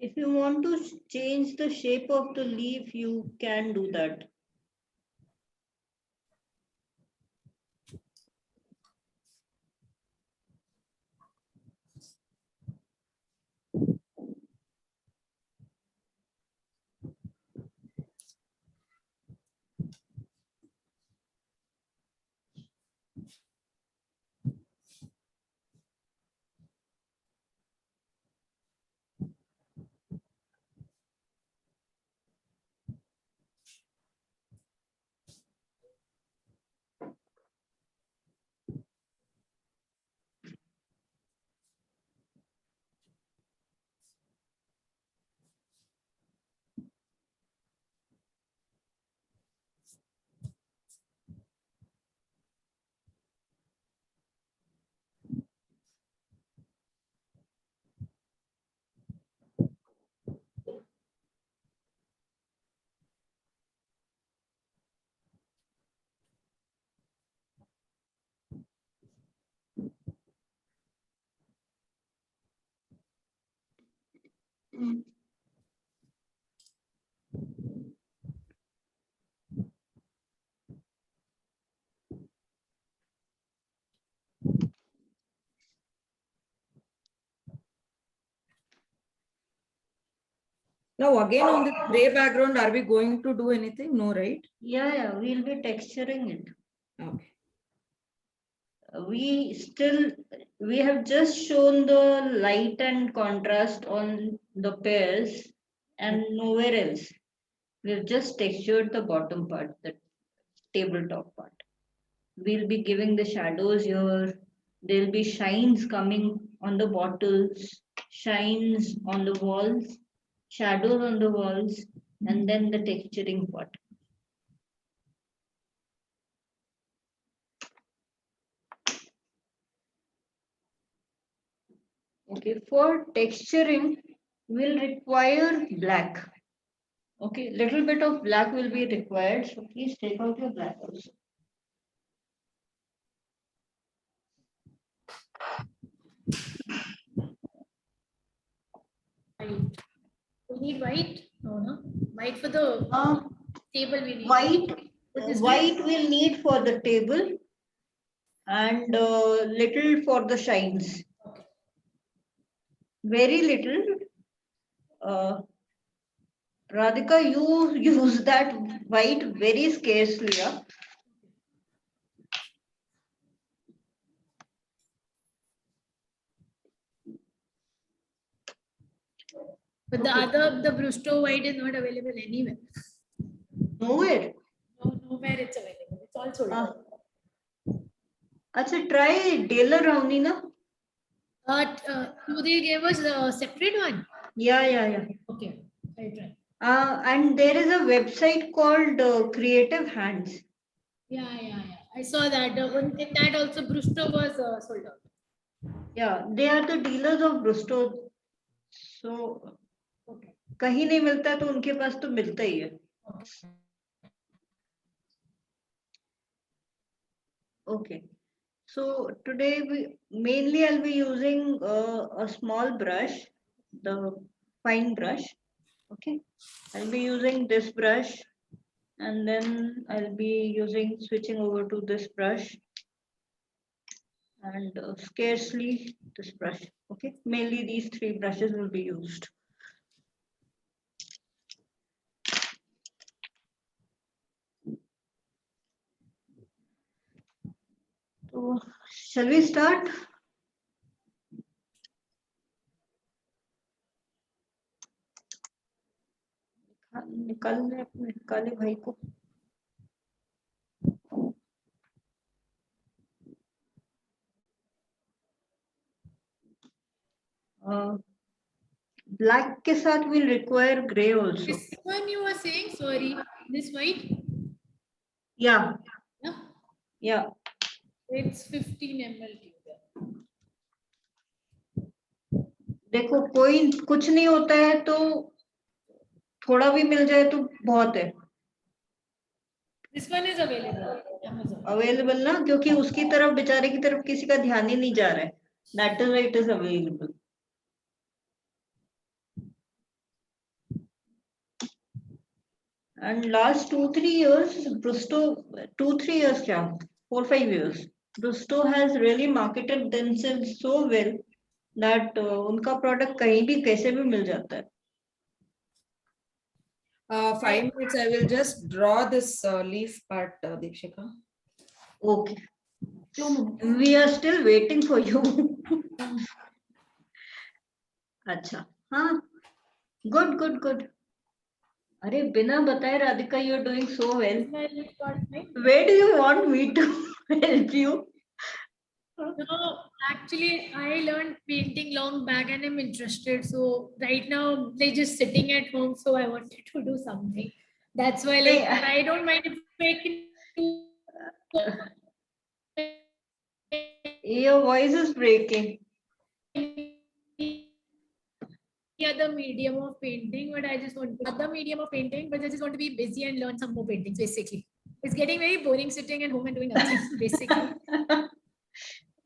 If you want to change the shape of the leaf, you can do that. Now again on the gray background, are we going to do anything? No, right? Yeah, we'll be texturing it. Okay. We have just shown the light and contrast on the pairs and nowhere else. We've just textured the bottom part, the tabletop part. We'll be giving the shadows here. There'll be shines coming on the bottles, shines on the walls, shadows on the walls, and then the texturing part. Okay, for texturing, we'll require black. Okay, little bit of black will be required. So please take out your black also. White. We need white? No. White for the table we need. White will need for the table and little for the shines. Okay. Very little. Radhika, you use that white very scarcely. Yeah? But the Brusto white is not available anywhere. Nowhere. No, nowhere it's available. It's all sold out. Acha, try Daler Rowney na. Do they give us a separate one? Yeah. Okay, I'll try. And there is a website called Creative Hands. Yeah. I saw that. In that also Brusto was sold out. Yeah, they are the dealers of Brusto. So, Okay. कहीं नहीं मिलता तो उनके पास तो मिलता ही है. Okay. So today I'll be using a small brush, the fine brush. Okay. I'll be using this brush and then I'll be switching over to this brush and scarcely this brush. Okay. Mainly these three brushes will be used. So shall we start? निकाल अपने काले भाई को. Black के साथ will require gray also. This one you were saying, sorry, this white? Yeah. Yeah. Yeah. It's 15 ml tube. देखो कोई कुछ नहीं होता है तो थोड़ा भी मिल जाए तो बहुत है This one is available. Amazon. Available ना, क्योंकि उसकी तरफ बेचारे की तरफ किसी का ध्यान ही नहीं जा रहा है. That is why it is available. And last 2-3 years, Brusto, 2-3 years क्या, 4-5 years, Brusto has really marketed themselves so well that उनका product कहीं भी कैसे भी मिल जाता है. 5 minutes. I will just draw this leaf part, Deepshika. Okay, 2 minutes. we are still waiting for you. अच्छा, हाँ, good. अरे बिना बताए Radhika, you are doing so well. Is my lip part right? Where do you want me to help you? No, actually, I learned painting long back and I'm interested. So right now, they're just sitting at home. So I wanted to do something. That's why, like, Yeah. I don't mind if I Your voice is breaking. any other medium of painting, but I just want other medium of painting, but I just want to be busy and learn some more paintings, basically. It's getting very boring sitting at home and doing nothing, basically.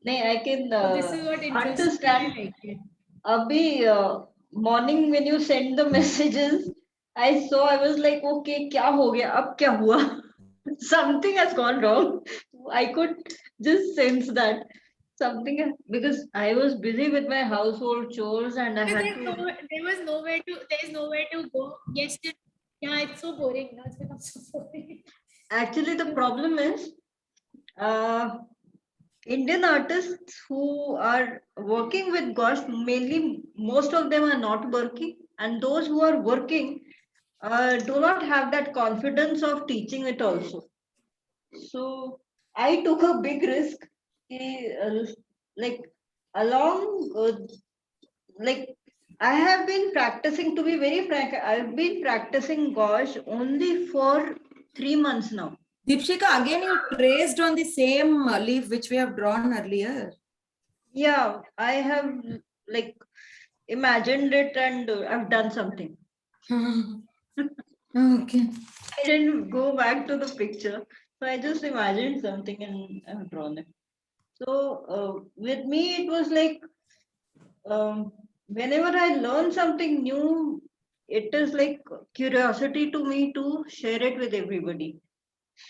नहीं, I can So this is what interests me. I understand. like it. Abhi morning when you send the messages, I saw, I was like, okay, क्या हो गया, अब क्या हुआ? Something has gone wrong. I could just sense that something because I was busy with my household chores and I Because had to. there is nowhere to go. Yes, yeah, it's so boring. Now it's become so boring. Actually, the problem is uh, Indian artists who are working with gauche, mainly most of them are not working, and those who are working do not have that confidence of teaching it also. So I took a big risk, like along, like I have been practicing. To be very frank, I've been practicing gauche only for 3 months now. Deepshika, again you traced on the same leaf which we have drawn earlier. Yeah, I have like imagined it and I've done something. Okay. I didn't go back to the picture, so I just imagined something and I've drawn it. So with me, it was like whenever I learn something new, it is like curiosity to me to share it with everybody.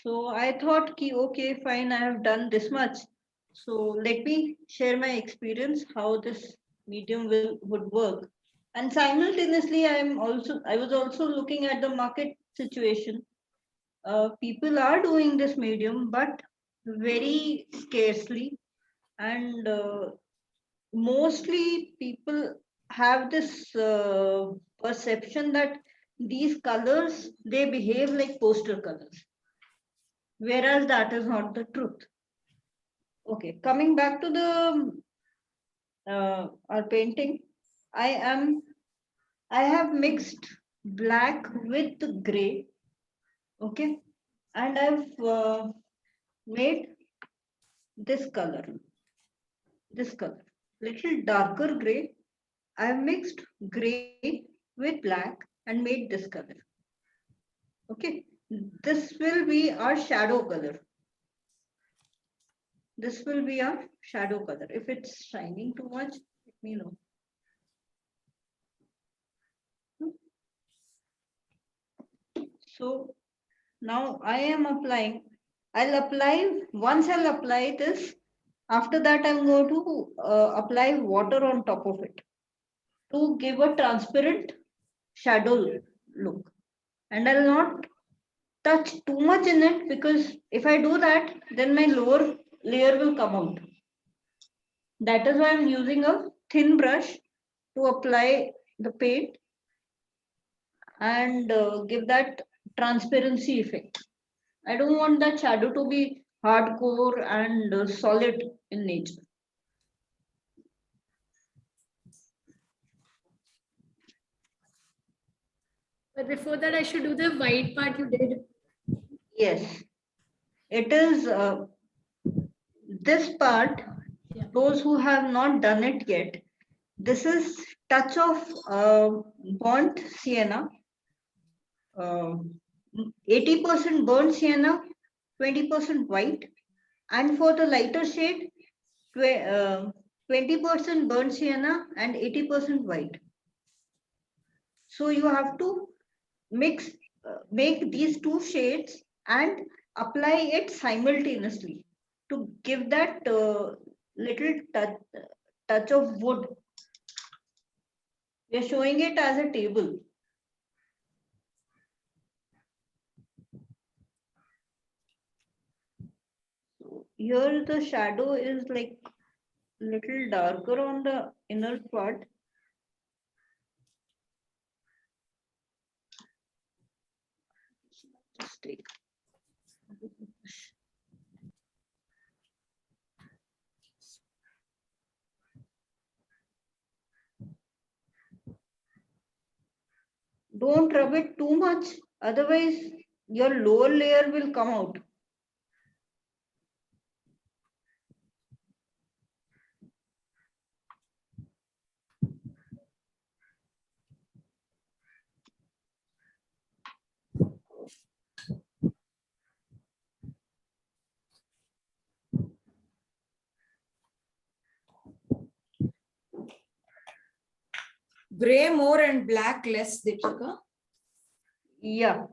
So I thought, ki, okay, fine, I have done this much. So let me share my experience how this medium would work. And simultaneously, I was also looking at the market situation. People are doing this medium, but very scarcely, and mostly people have this perception that these colors they behave like poster colors, whereas that is not the truth. Okay, coming back to the our painting, I am I have mixed black with gray. Okay, and I've made this color, little darker gray. I've mixed gray with black and made this color. Okay, this will be our shadow color. This will be our shadow color. If it's shining too much, let me know. So now I am applying. Once I'll apply this, after that I'm going to apply water on top of it to give a transparent shadow look. And I'll not touch too much in it because if I do that, then my lower layer will come out. That is why I'm using a thin brush to apply the paint and give that transparency effect. I don't want that shadow to be hardcore and solid in nature. But before that, I should do the white part you did. Yes, it is this part. Yeah. Those who have not done it yet, This is touch of burnt sienna, 80% burnt sienna, 20% white, and for the lighter shade, 20% burnt sienna and 80% white. So you have to mix, make these two shades and apply it simultaneously to give that little touch of wood. We are showing it as a table. So here the shadow is like little darker on the inner part. Just take. Don't rub it too much, otherwise your lower layer will come out. Gray more and black less, Deepika. Yeah.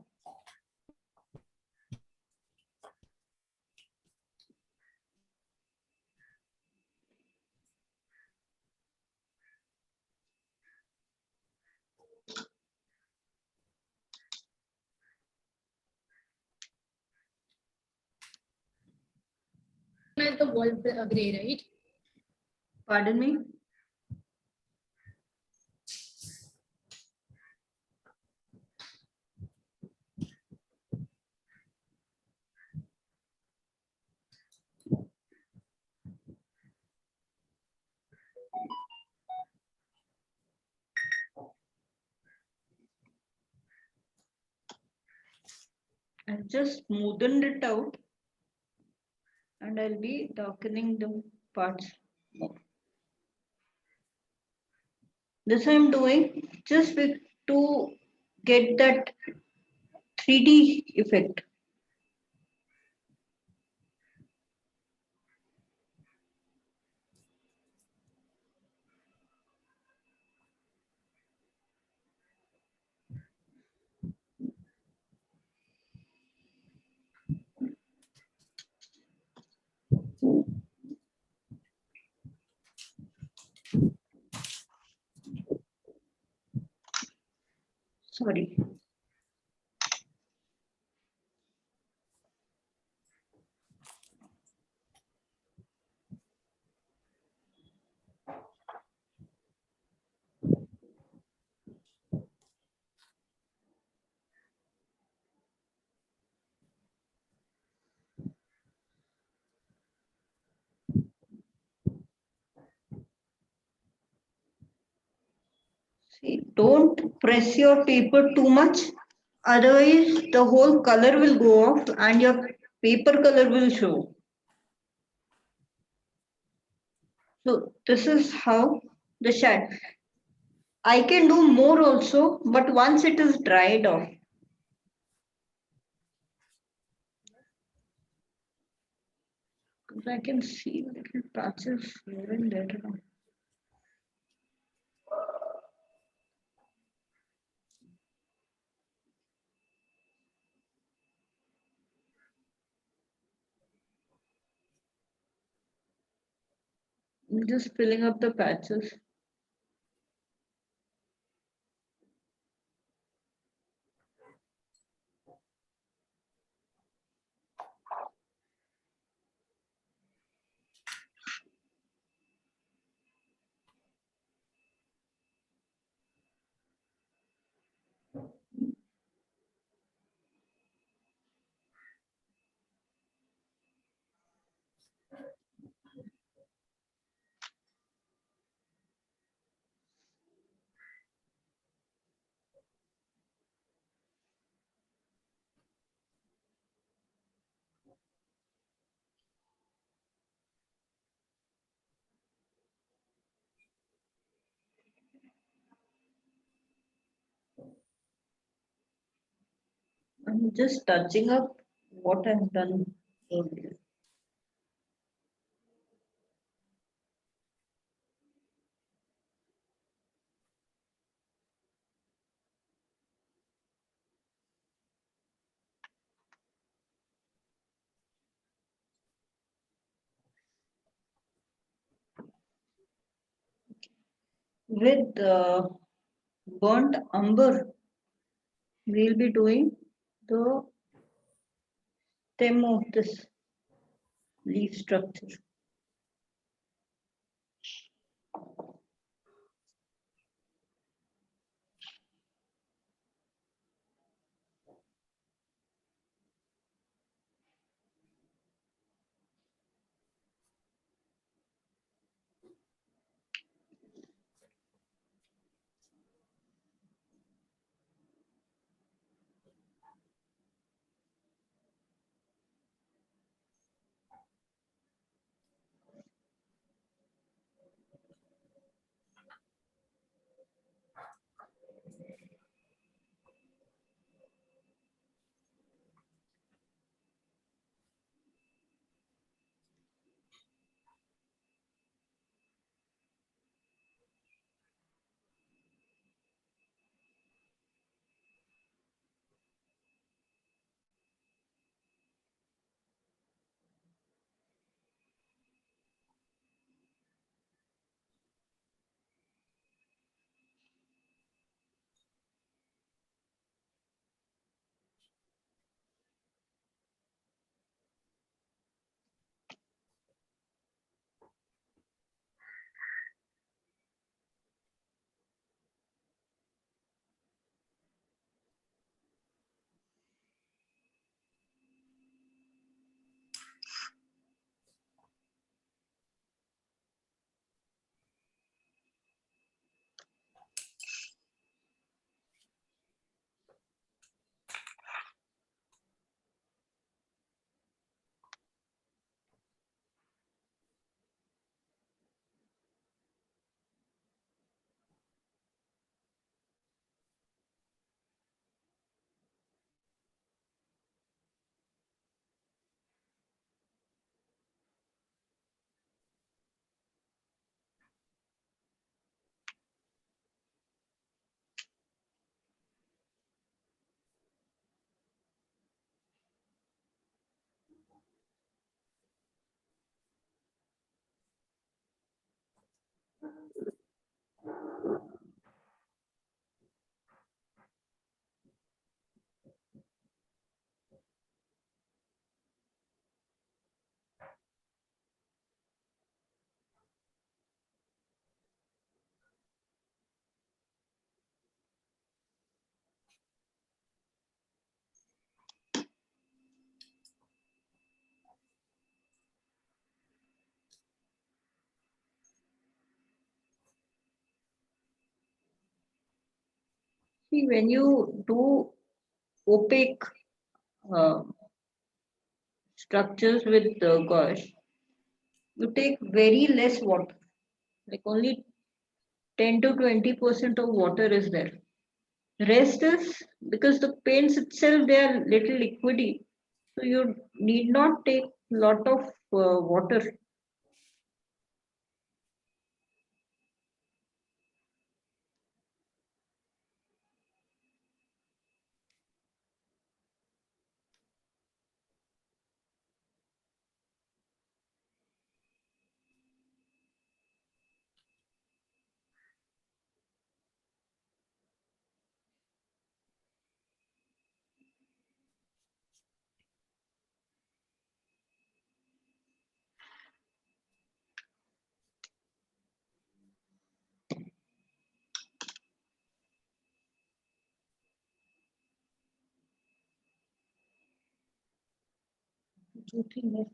At the wall gray, right? Pardon me? I've just smoothened it out and I'll be darkening the parts more. This I'm doing just to get that 3D effect. Sorry. See, don't press your paper too much, otherwise the whole color will go off and your paper color will show. So this is how the shadow. I can do more also, but once it is dried off. I can see little patches here and there. I'm just filling up the patches. I'm just touching up what I've done earlier. With burnt umber, we'll be doing the stem of this leaf structure. See, when you do opaque uh, structures with gauze, you take very less water, like only 10 to 20% of water is there. Rest is because the paints itself they are little liquidy, so you need not take lot of water. Okay.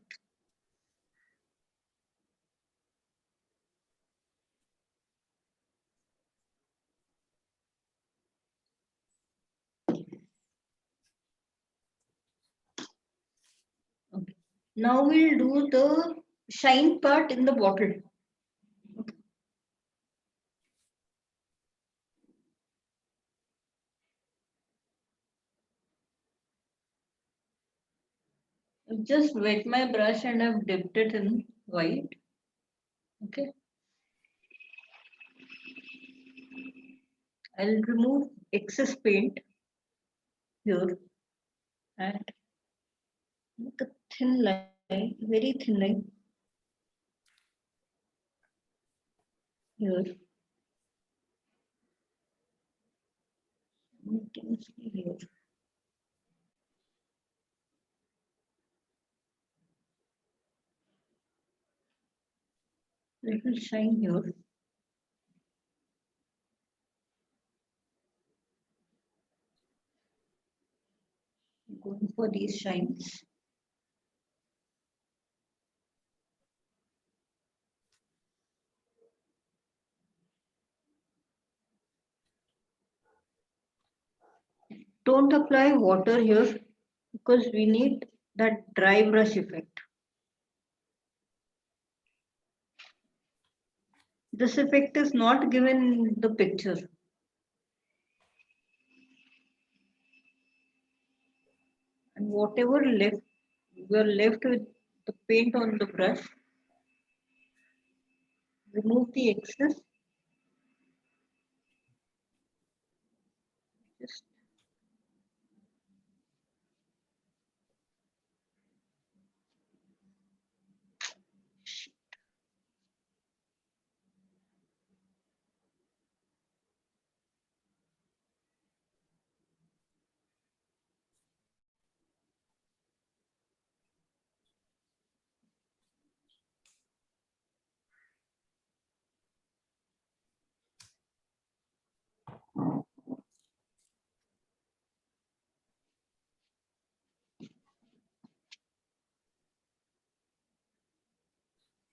Now we'll do the shine part in the bottle. I've just wet my brush and I've dipped it in white. Okay. I'll remove excess paint here and make a thin line, very thin line here. You can see here. Little shine here. Going for these shines. Don't apply water here because we need that dry brush effect. This effect is not given in the picture. And whatever left, we are left with the paint on the brush. Remove the excess. Just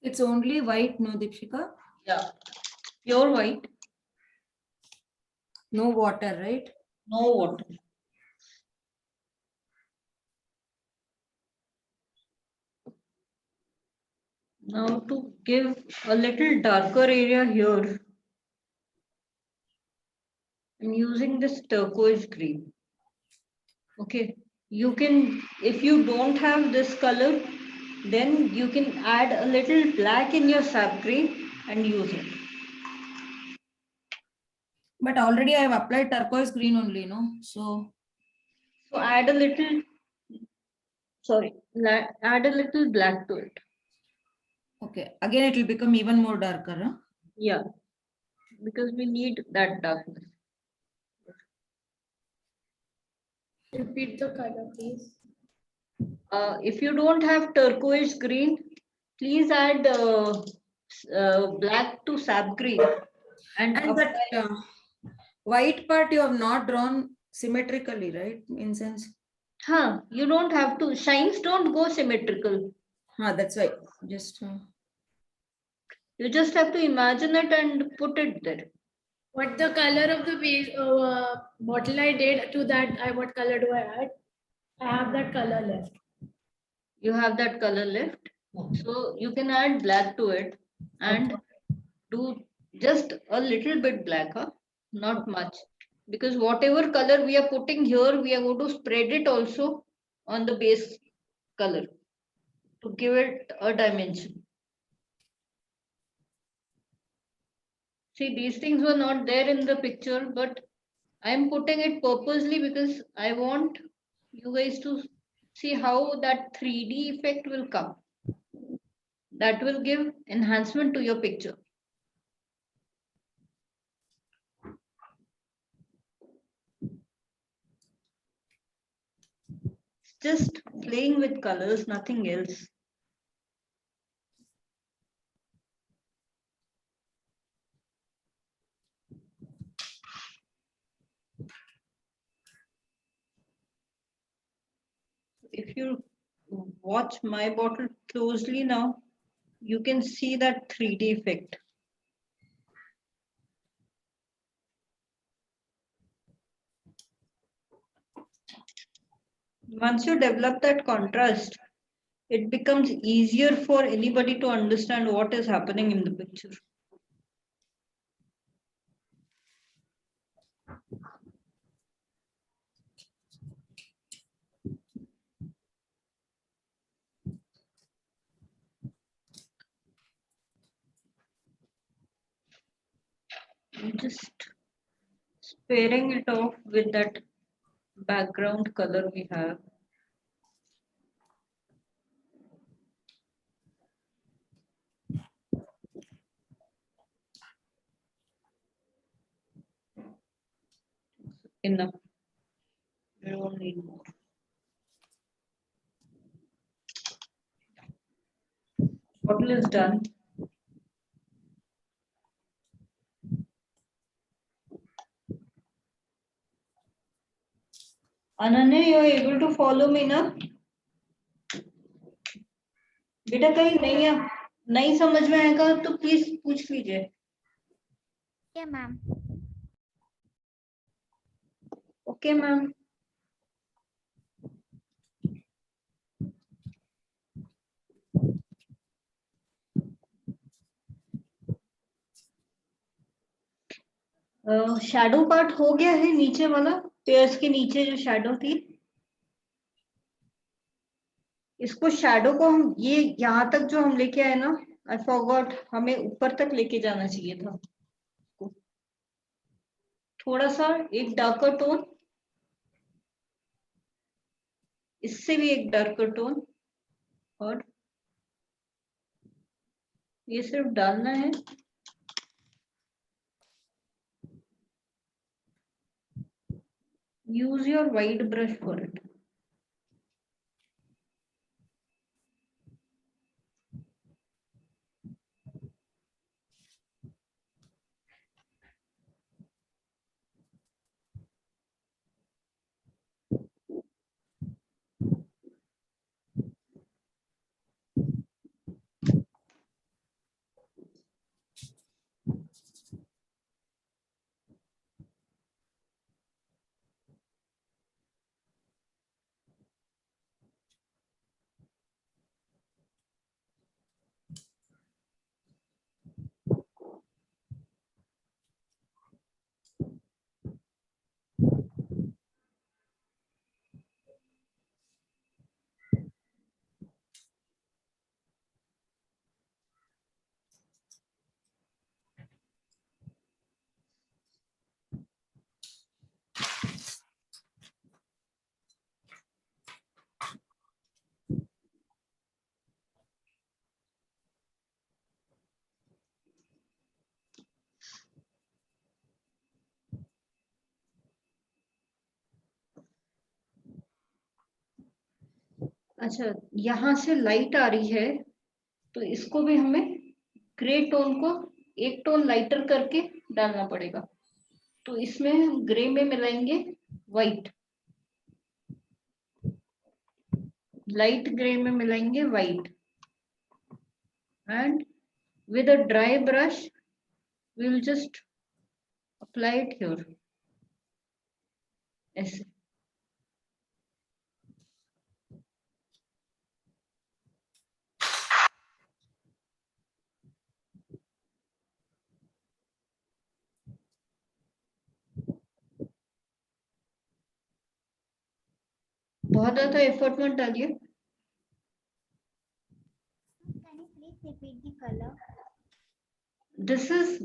It's only white, no, Deepshika? yeah, pure white, No water, right? no water. Now to give a little darker area here, I'm using this turquoise green. Okay, you can, if you don't have this color, then you can add a little black in your sap green and use it. But already I have applied turquoise green only, no? So, So add a little, sorry, add a little black to it. okay. Again, it will become even more darker, huh? Yeah, because we need that darkness. Repeat the color, please. If you don't have turquoise green, please add black to sap green and And that white part you have not drawn symmetrically, right? In sense, you don't have to. Shines don't go symmetrical. that's why. Just You just have to imagine it and put it there. What the color of the base bottle I did to that? What color do I add? I have that color left. You have that color left, so you can add black to it and do just a little bit black, not much, because whatever color we are putting here, we are going to spread it also on the base color to give it a dimension. See, these things were not there in the picture, but I am putting it purposely because I want you guys to see how that 3D effect will come. That will give enhancement to your picture. Just playing with colors, nothing else. If you watch my bottle closely now, you can see that 3D effect. Once you develop that contrast, it becomes easier for anybody to understand what is happening in the picture. I'm just sparing it off with that background color we have. Enough. We don't need more. Bottle is done. Ananya, you are able to follow me ना? बेटा कहीं नहीं समझ में आएगा तो please पूछ लीजिए. Yeah, ma'am. Okay, ma'am. Shadow part हो गया है नीचे वाला पेयर्स के नीचे जो शैडो थी इसको शैडो को हम ये यहाँ तक जो हम लेके आए ना आई फॉरगॉट हमें ऊपर तक लेके जाना चाहिए था थोड़ा सा एक डार्कर टोन इससे भी एक डार्कर टोन और ये सिर्फ डालना है use your white brush for it. अच्छा यहाँ से लाइट आ रही है तो इसको भी हमें ग्रे टोन को एक टोन लाइटर करके डालना पड़ेगा तो इसमें हम ग्रे में मिलाएंगे व्हाइट लाइट ग्रे में मिलाएंगे white and with a dry brush we will just apply it here ऐसे बहुत ज्यादा एफर्ट मत डालिए Can you please repeat the color? This is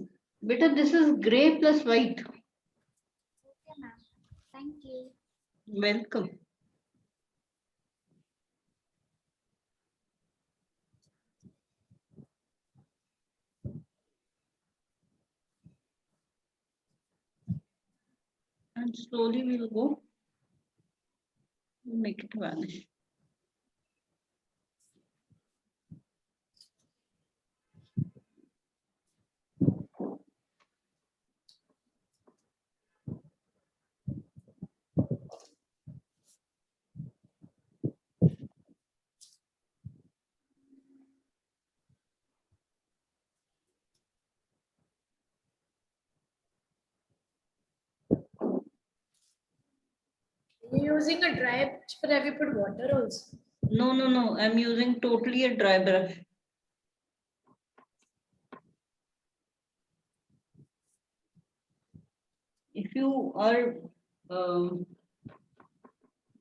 बेटा this is grey plus white Okay, ma'am. Thank you. Welcome and slowly we will go make it vanish You're using a dry brush, but have you put water also? no I'm using totally a dry brush if you are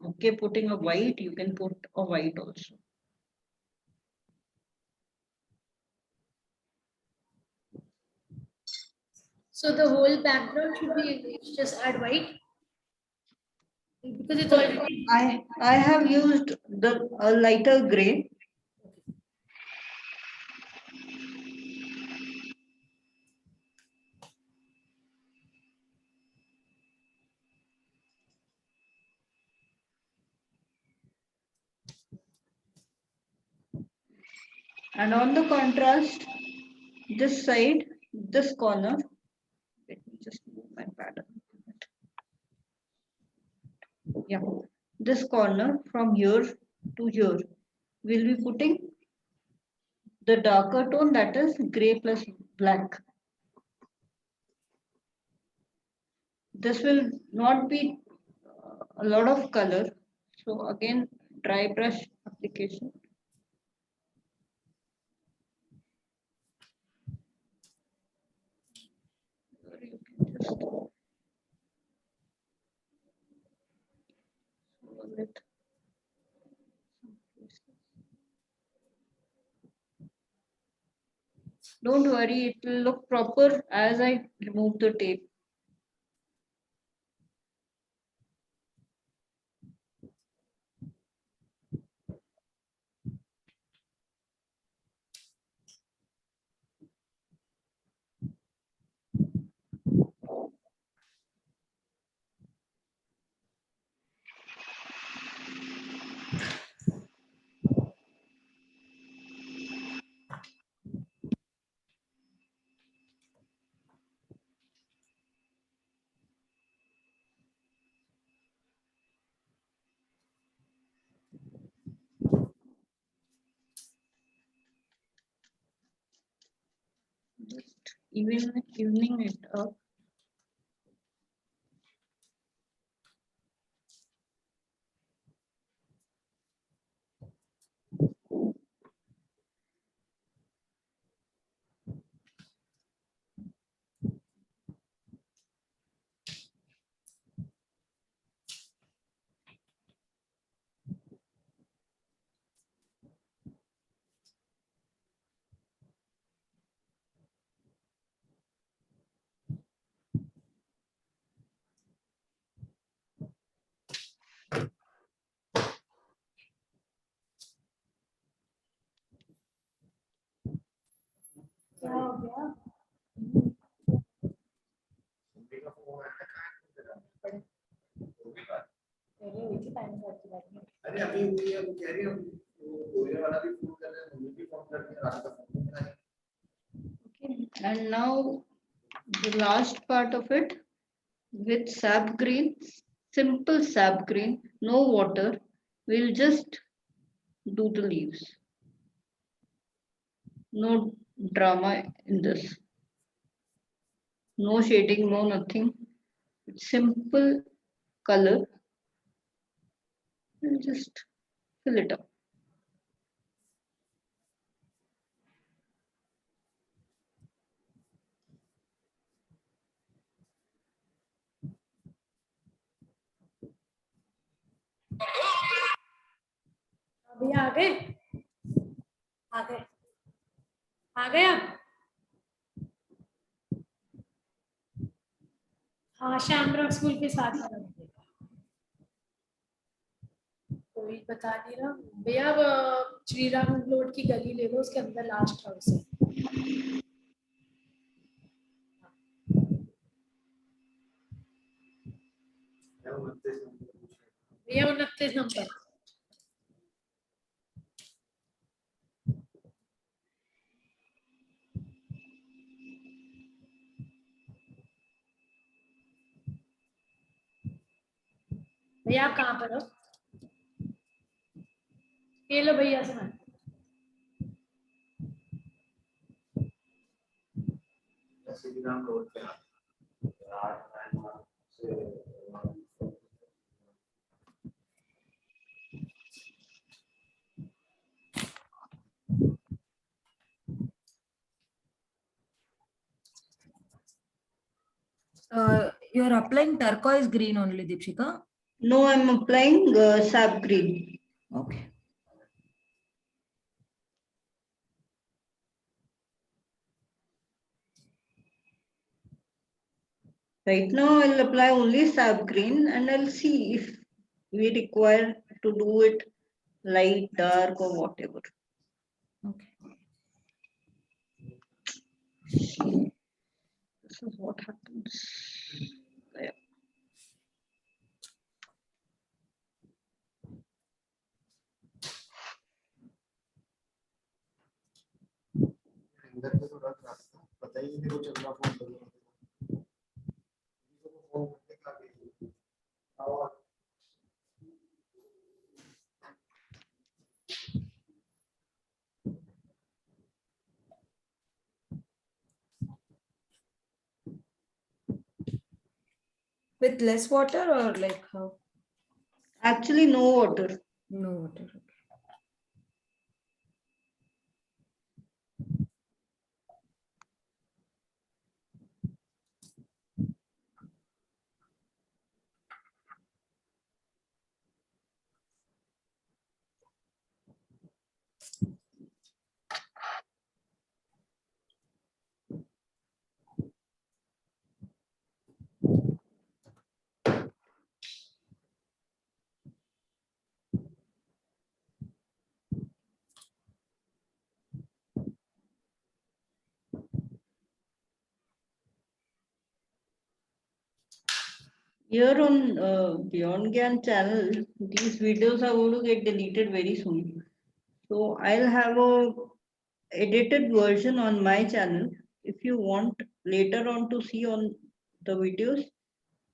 okay putting a white you can put a white also So the whole background should be just add white because it's already. I have used the lighter gray. And on the contrast, this side, this corner, let me just move my pattern. Yeah, this corner from here to here, we'll be putting the darker tone, that is gray plus black. This will not be a lot of color. So again, dry brush application. You can just swirl it. Don't worry, it will look proper as I remove the tape. Just evening it up. क्या हो गया? पहले हुई थी time पर की बात में। अरे अभी हुई है, वो कह रही है वो कोरियर वाला भी फोन कर रहा है, मम्मी भी फोन कर रही है, रात का फोन कर रहा है। Okay. And now the last part of it with sap green, simple sap green, no water. We'll just do the leaves. No drama in this. No shading, no nothing. It's simple color. And just fill it up. अभी आ गए आ गए आ गए आप? हाँ Shyamrao school के साथ ही रहेंगे। कोई बता नहीं रहा भैया, अब श्री राम रोड की गली ले लो, उसके अंदर लास्ट हाउस है। भैया 29 नंबर। भैया आप कहाँ पर हो? ये लो भैया सामान। श्री राम रोड पे You're applying turquoise green only, Deepshika? No, I'm applying sap green. Okay. Right now, I'll apply only sap green and I'll see if we require to do it light, dark, or whatever. Okay. This is what happens. Yeah. अंदर में थोड़ा crack था, पता ही नहीं मेरे को चल रहा फोन कर रहा था। फोन करने का भी और With less water or like how? Actually, no water. No water. Okay. Here on Beyond Gyan channel, these videos are going to get deleted very soon. So I'll have a edited version on my channel. If you want later on to see on the videos,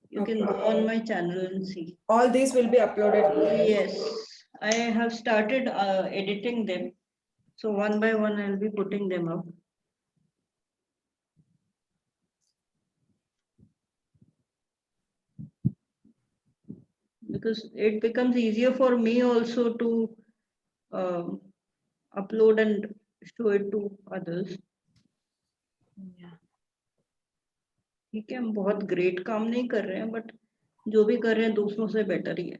you can go on my channel and see. All these will be uploaded. Yes, I have started editing them. So one by one, I'll be putting them up. Because it becomes easier for me also to um, upload and show it to others. Yeah. ठीक है, हम बहुत great काम नहीं कर रहे हैं, but जो भी कर रहे हैं दूसरों से बेटर ही है.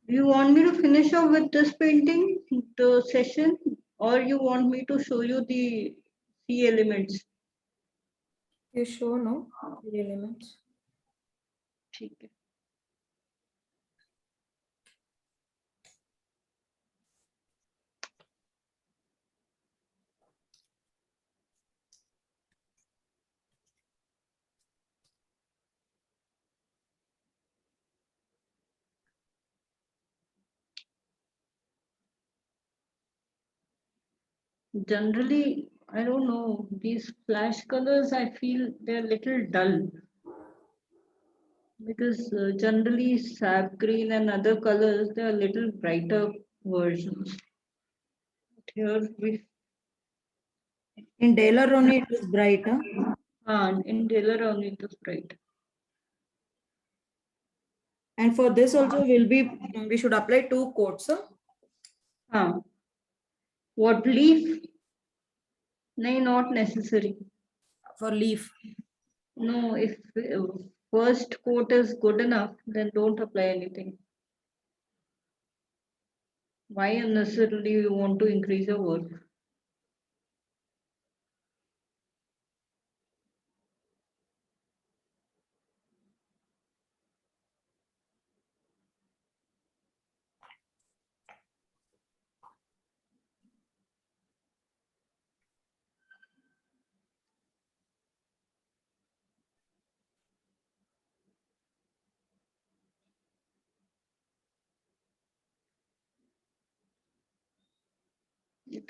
Do you want me to finish off with this painting, the session, or you want me to show you the C elements? You show no the elements. ठीक है. Generally, I don't know, these flash colors, I feel they're little dull. Because generally sap green and other colors, they are little brighter versions. But here we, In Daler only it is bright, huh? in Taylor only it is bright. And for this also we should apply 2 coats, huh? What leaf? No, not necessary. For leaf. No, if first coat is good enough, then don't apply anything. Why unnecessarily you want to increase your work?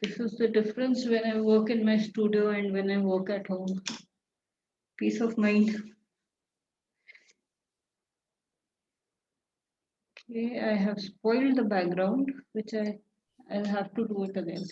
This is the difference when I work in my studio and when I work at home. Peace of mind. Okay, I have spoiled the background, which I'll have to do it again.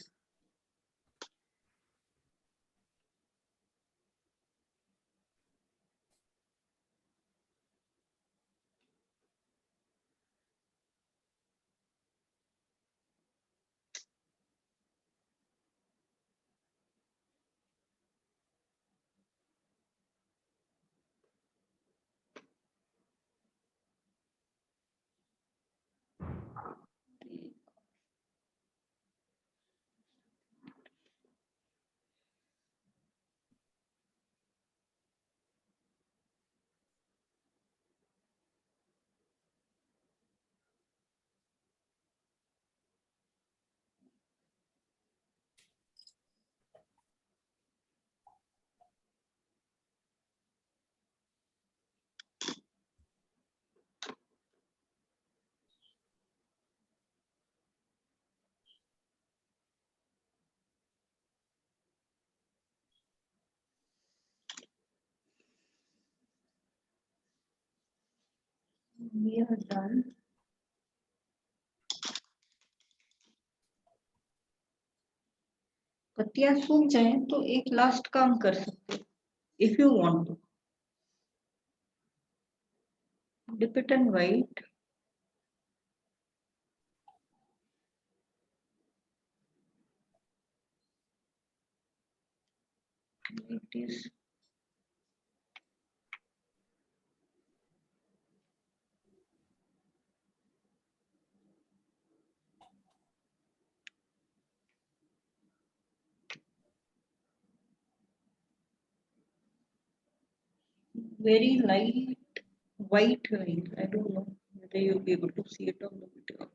We are done. पत्तियां सूख जाए तो एक last काम कर सकते हो, if you want to. Dip it in white. It is very light white line. I don't know whether you'll be able to see it on the video.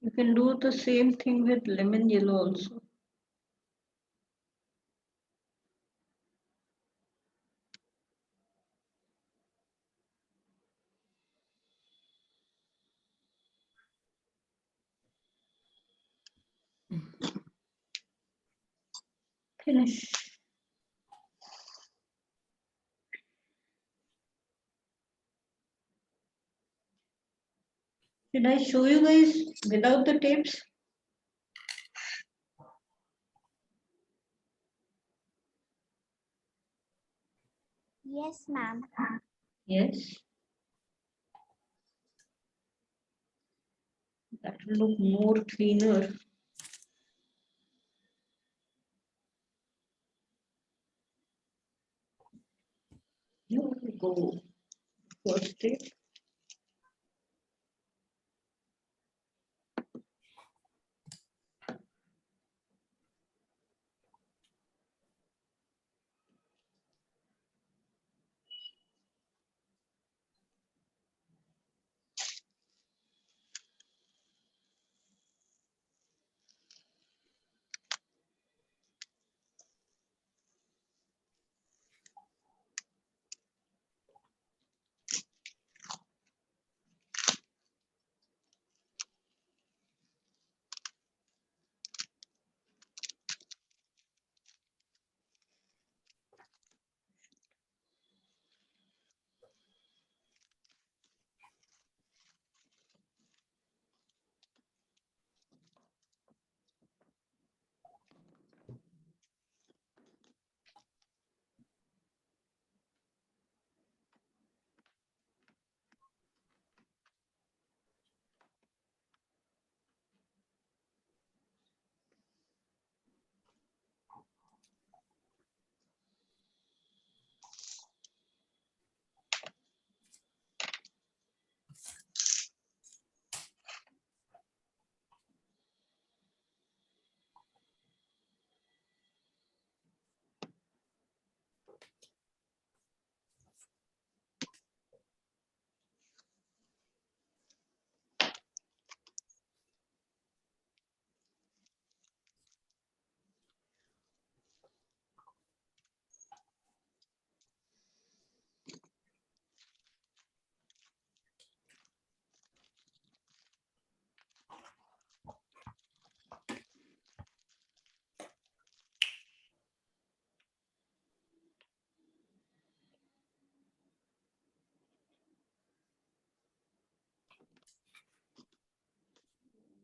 You can do the same thing with lemon yellow also. Finish. Did I show you guys without the tapes? Yes, ma'am. Yes. That will look more cleaner. You go first tape.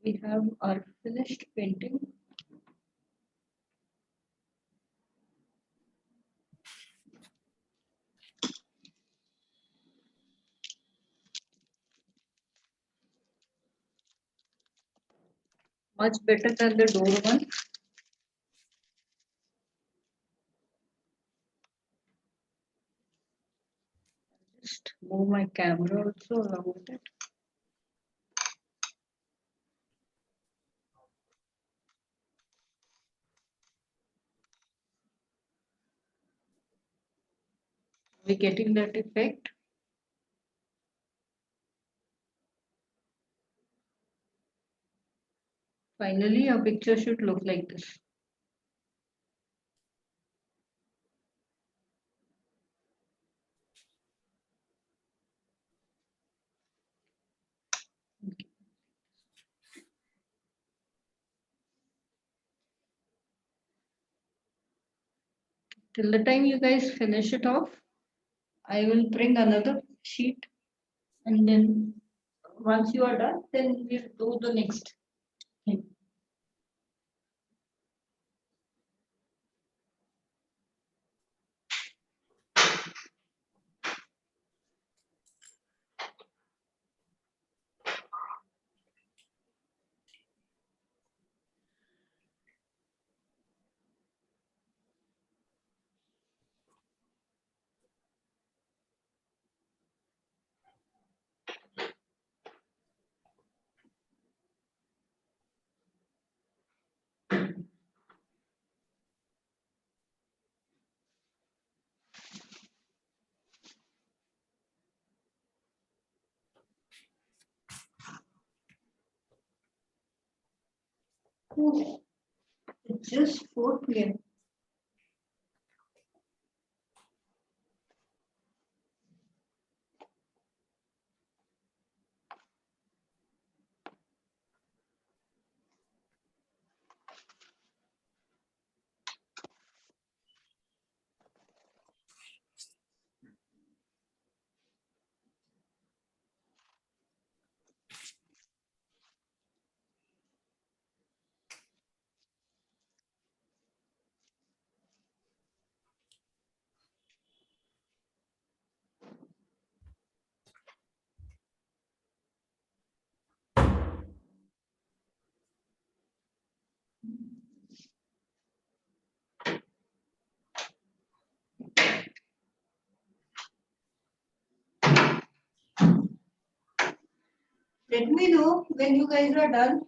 We have our finished painting. Much better than the door one. Just move my camera also along with it. We getting that effect? Finally, our picture should look like this. Till the time you guys finish it off, I will bring another sheet, and then once you are done, then we'll do the next thing. Oh, it's just 4 p.m. Let me know when you guys are done.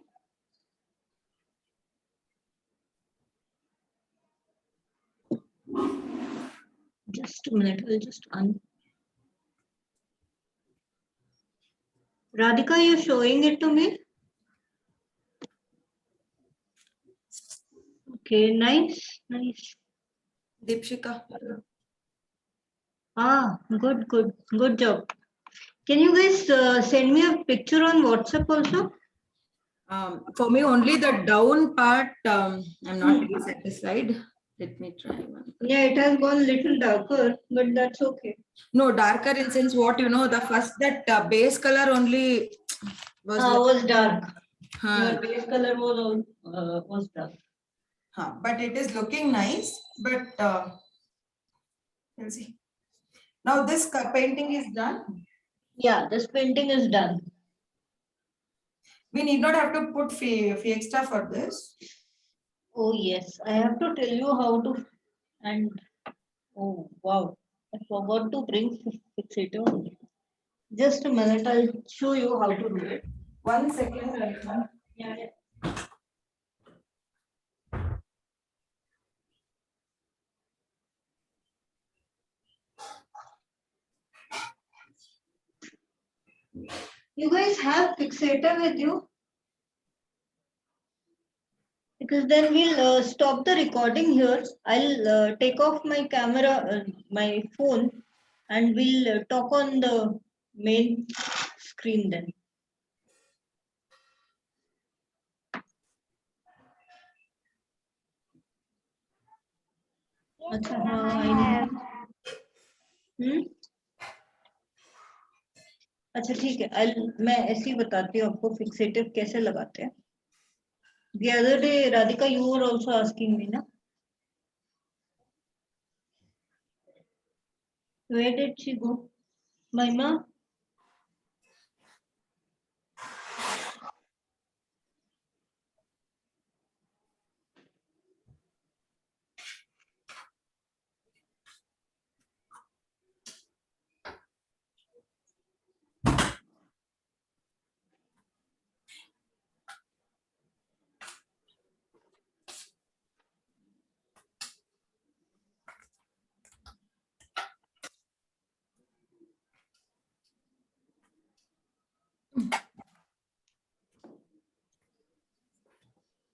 Just a minute, I'll just Radhika, you showing it to me? Okay, nice, nice. Deepshika. Ah, good job. Can you guys send me a picture on WhatsApp also? For me, only the down part, I'm not really satisfied. Let me try one. Yeah, it has gone little darker, but that's okay. No, darker in sense what, the first that base color only was. Was dark. Huh. Your base color was dark. But it is looking nice. But we'll see. Now this painting is done. Yeah, this painting is done. We need not have to put fee extra for this. Oh yes, I have to tell you how to, and oh wow, I forgot to bring fixator only. Just a minute, I'll show you how to do it. 1 second. Rachna. Yeah. You guys have fixator with you? Because then we'll stop the recording here. I'll take off my camera, my phone, and we'll talk on the main screen then. Yes, अच्छा ma'am, हाँ I I have. know. अच्छा ठीक है मैं ऐसे ही बताती हूँ आपको फिक्सेटिव कैसे लगाते हैं The other day, Radhika, you were also asking me, na? Where did she go? Mahima?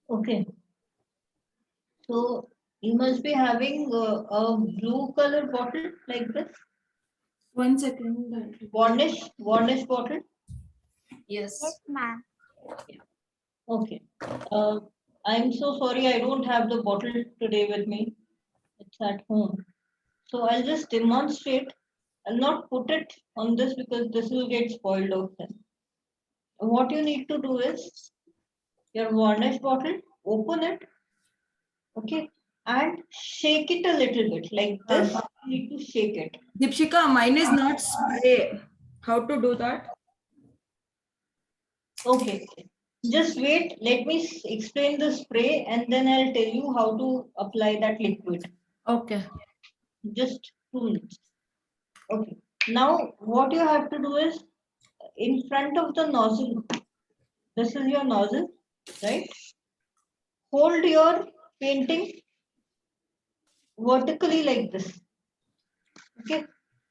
Okay. So you must be having a blue color bottle like this. 1 second. Varnish bottle. Yes. Yes, ma'am. Okay. Uh, I'm so sorry I don't have the bottle today with me. It's at home. So I'll just demonstrate. I'll not put it on this because this will get spoiled out then. What you need to do is your varnish bottle, open it, okay, and shake it a little bit like this. You need to shake it. Deepshika, mine is not spray. How to do that? Okay. Just wait. Let me explain the spray and then I'll tell you how to apply that liquid. Okay. Just 2 minutes. Okay. Now what you have to do is in front of the nozzle. This is your nozzle, right? Hold your painting vertically like this. Okay.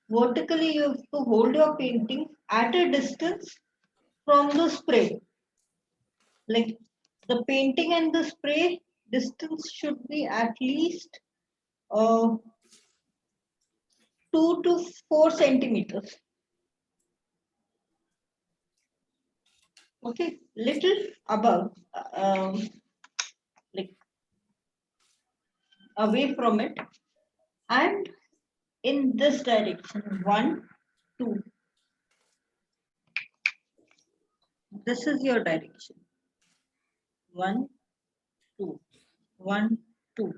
Vertically, you have to hold your painting at a distance from the spray. Like the painting and the spray distance should be at least uh, 2 to 4 centimeters. Okay, little above, like away from it, and in this direction. 1, 2. This is your direction. 1, 2. 1, 2.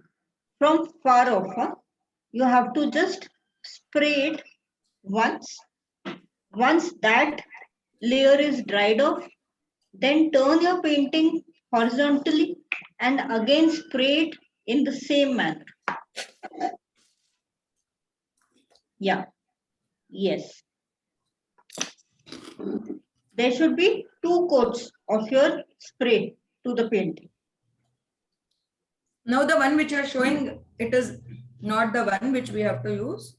From far off, huh? You have to just spray it once. Once that layer is dried off, then turn your painting horizontally and again spray it in the same manner. Yeah, yes. There should be 2 coats of your spray to the painting. Now the one which you are showing, it is not the one which we have to use.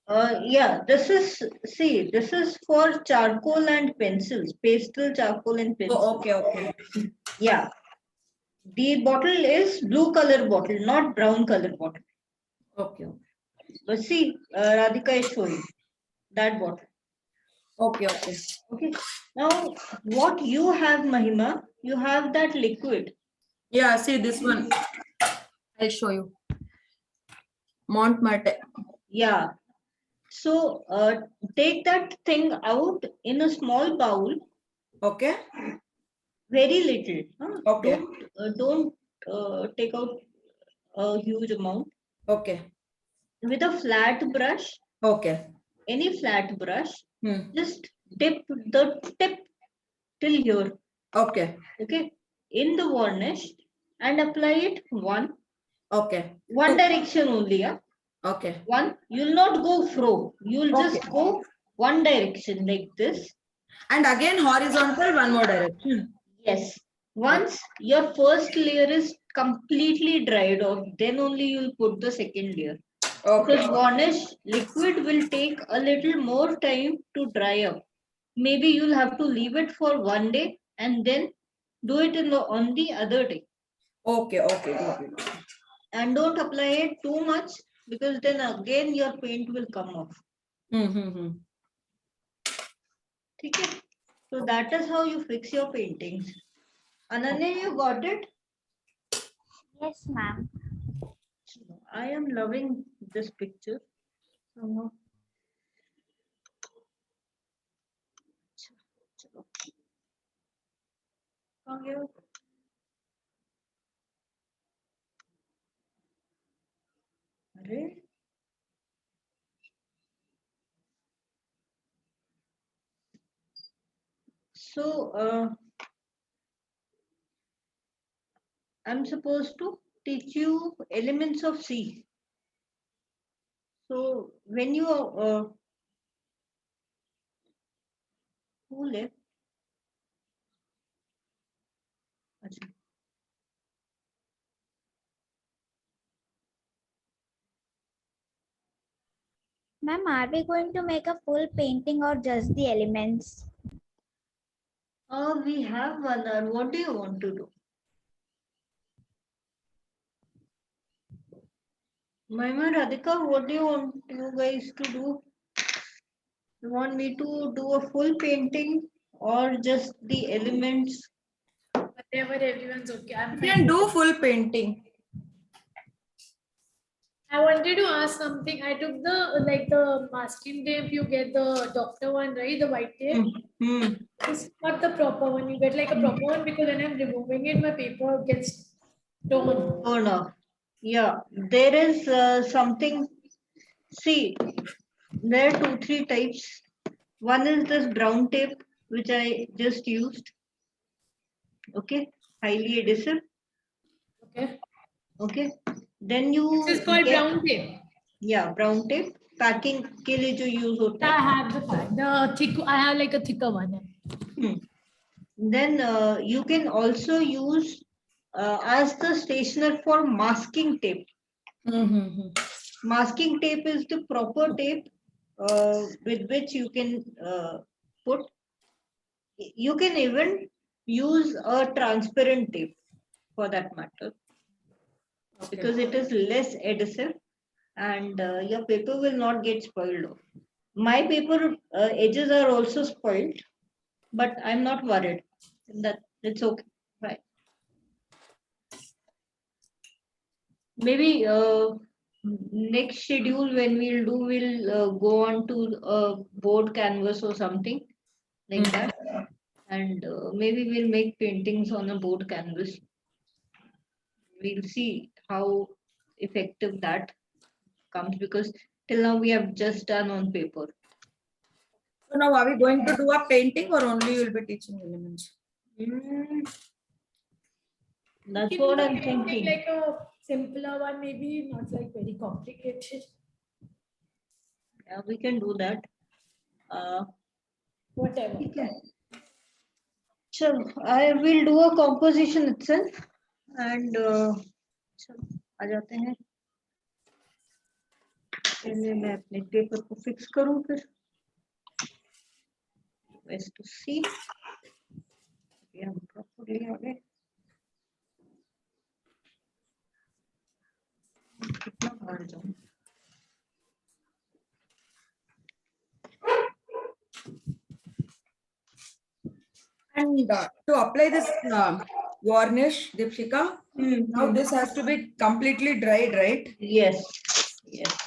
Yeah, this is for charcoal and pencils, pastel charcoal and pencils. Oh, okay, okay. Yeah, the bottle is blue color bottle, not brown color bottle. Okay, But see, Radhika is showing that bottle. okay, okay. Okay. Now, what you have, Mahima, you have that liquid. Yeah, see this one. I'll show you. Montmartre. Yeah. So, take that thing out in a small bowl, Okay. very little. Huh? Okay. Don't take out a huge amount. Okay. With a flat brush, Okay. any flat brush, Hmm. just dip the tip till here. Okay. Okay. In the varnish and apply it one Okay. direction only. Yeah. Okay. One, you'll not go fro. You'll just Okay. go one direction like this. And again horizontal, one more direction. Yes. Once your first layer is completely dried off, then only you'll put the second layer. Okay. Because varnish liquid will take a little more time to dry up. Maybe you'll have to leave it for one day and then do it on the other day. Okay. Okay. Got it. And don't apply it too much because then again your paint will come off. Mm-hmm. Okay. So that is how you fix your paintings. Ananya, you got it? Yes, ma'am. I am loving this picture. Chalo. कहाँ गया? अरे so I'm supposed to teach you elements of C. So when you who left? अच्छा. Ma'am, are we going to make a full painting or just the elements? We have one. And what do you want to do? Maima, Radhika, what do you want you guys to do? You want me to do a full painting or just the elements? Whatever, everyone's okay. I'm You fine. can do full painting. I wanted to ask something. I took the masking tape. You get the doctor one, right? The white tape. Hmm. It's not the proper one. You get like a proper one because when I'm removing it, my paper gets torn. Oh no. Yeah, there is something. See, there are 2, 3 types. One is this brown tape, which I just used. Okay, highly adhesive. Okay. Okay, then you This is called get, brown tape. yeah, brown tape. Packing के लिए जो use होता I है. have the thick. I have like a thicker one. Then you can also use as the stationer for masking tape. Masking tape is the proper tape with which you can put. You can even use a transparent tape for that matter because it is less adhesive and your paper will not get spoiled. My paper edges are also spoiled, but I'm not worried. That it's okay. Right. Maybe next schedule when we'll go on to a board canvas or something like that, and maybe we'll make paintings on a board canvas. We'll see how effective that comes because till now we have just done on paper. So now are we going to do a painting or only you will be teaching elements? That's Can what you I'm make it thinking. like a simpler one, maybe not like very complicated. Yeah, we can do that. Whatever. Okay. So I will do a composition itself and चलो, आ जाते हैं. पहले मैं अपने paper को fix करूं फिर. Best to see. ये हम properly आ गए. कितना बाहर जाऊं? And to apply this varnish, Deepshika, now this has to be completely dried, right? Yes. Yes.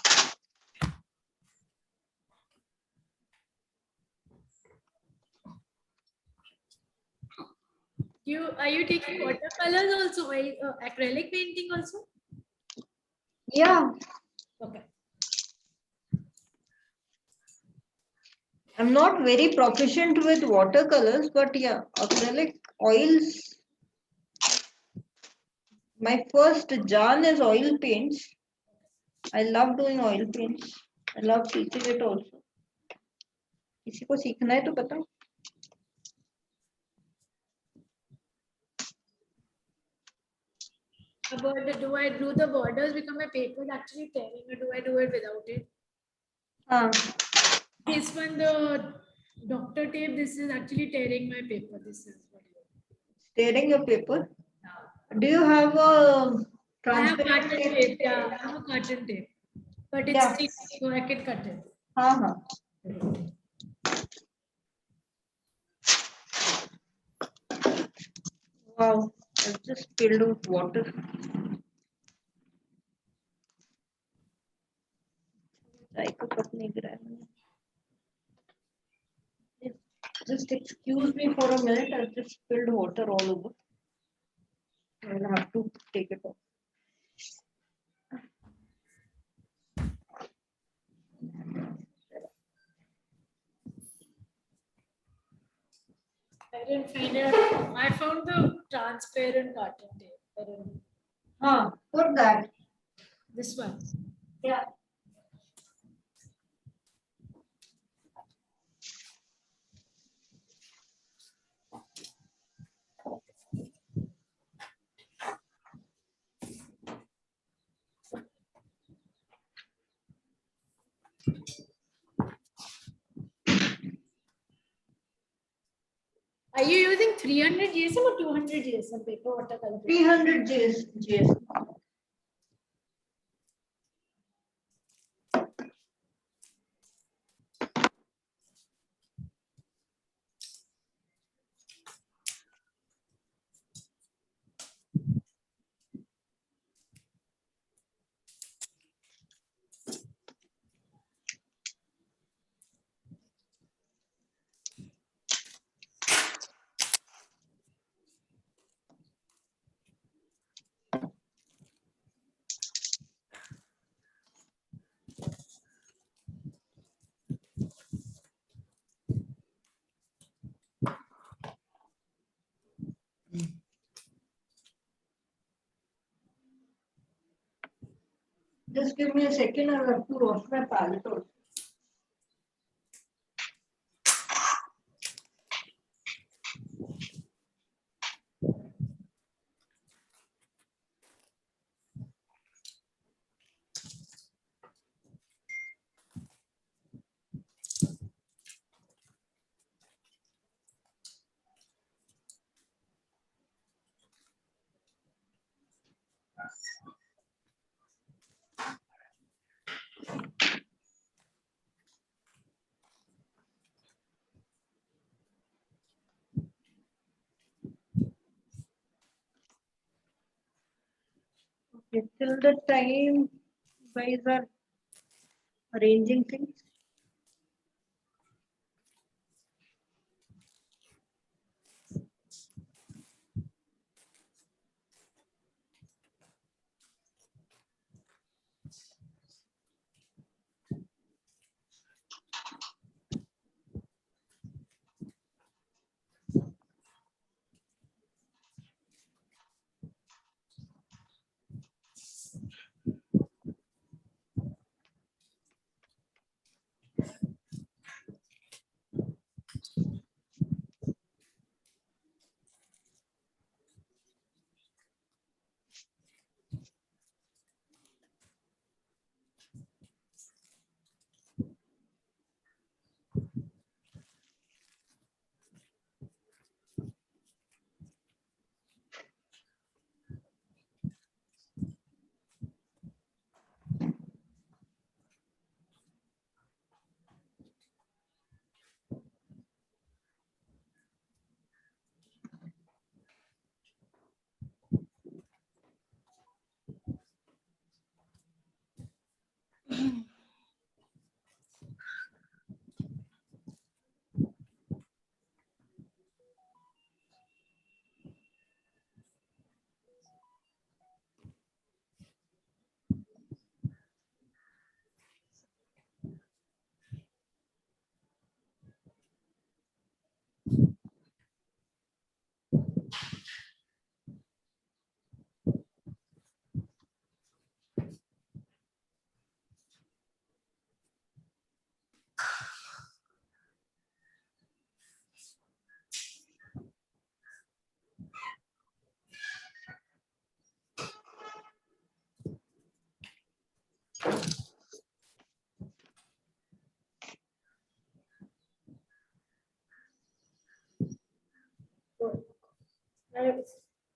Are you taking watercolors also? Acrylic painting also? Yeah. Okay. I'm not very proficient with watercolors, but yeah, acrylic oils. My first Jan is oil paints. I love doing oil paints. I love teaching it also. किसी को सीखना है तो बताओ. But do I do the borders because my paper is actually tearing, or do I do it without it? हाँ. This one, the doctor tape, this is actually tearing my paper. This is what it is. Tearing your paper. Do you have a I have transparent carton tape? tape. Yeah, I have a carton tape. But it's Yeah. thick, so I can cut it. हाँ हाँ. Wow, I've just filled with water. चाय का cup नहीं गिराया मैंने. Just excuse me for a minute. I've just spilled water all over. I'll have to take it off. I didn't find it. I found the transparent carton tape. I don't know. Put that. This one. Yeah. Are you using 300 GSM or 200 GSM paper watercolor? 300 GS. Just give me a second. I have to wash my palette also. Okay, till the time you guys are arranging things.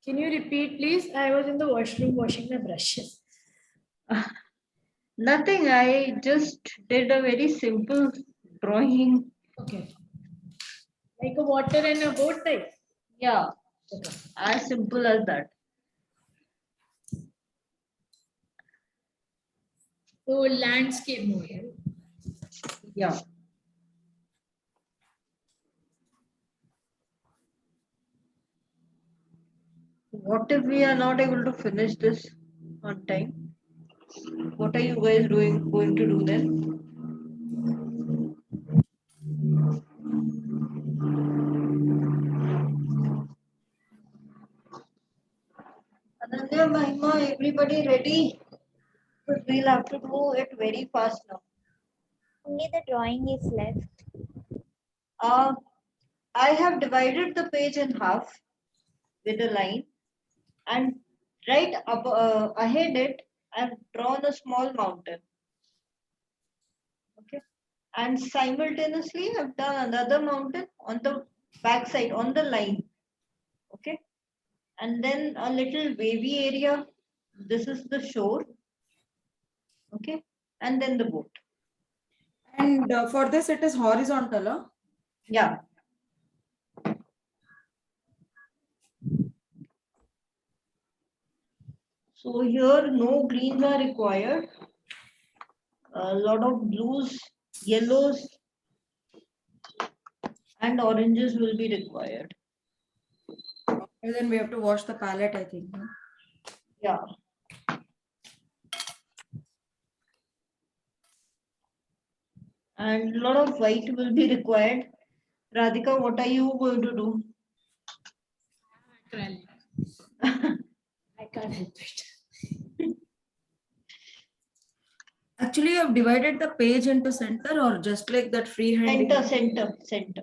Can you repeat, please? I was in the washroom washing my brushes. Nothing. I just did a very simple drawing. Okay. Like a water and a boat type. Yeah, Okay. as simple as that. So landscape model. Yeah. What if we are not able to finish this on time? What are you guys going to do then? Ananya, Mahima, everybody ready? But we'll have to do it very fast now. Only the drawing is left. I have divided the page in half with a line, and right up ahead it, I've drawn a small mountain. Okay, and simultaneously I've done another mountain on the back side on the line. Okay, and then a little wavy area. This is the shore. Okay, and then the boat. And for this, it is horizontal. Huh? Yeah. So here no greens are required. A lot of blues, yellows, and oranges will be required. And then we have to wash the palette, I think. Huh? Yeah. And a lot of white will be required. Radhika, what are you going to do? Acrylic. I can't help it. Actually, you have divided the page into center or just like that freehand? Center.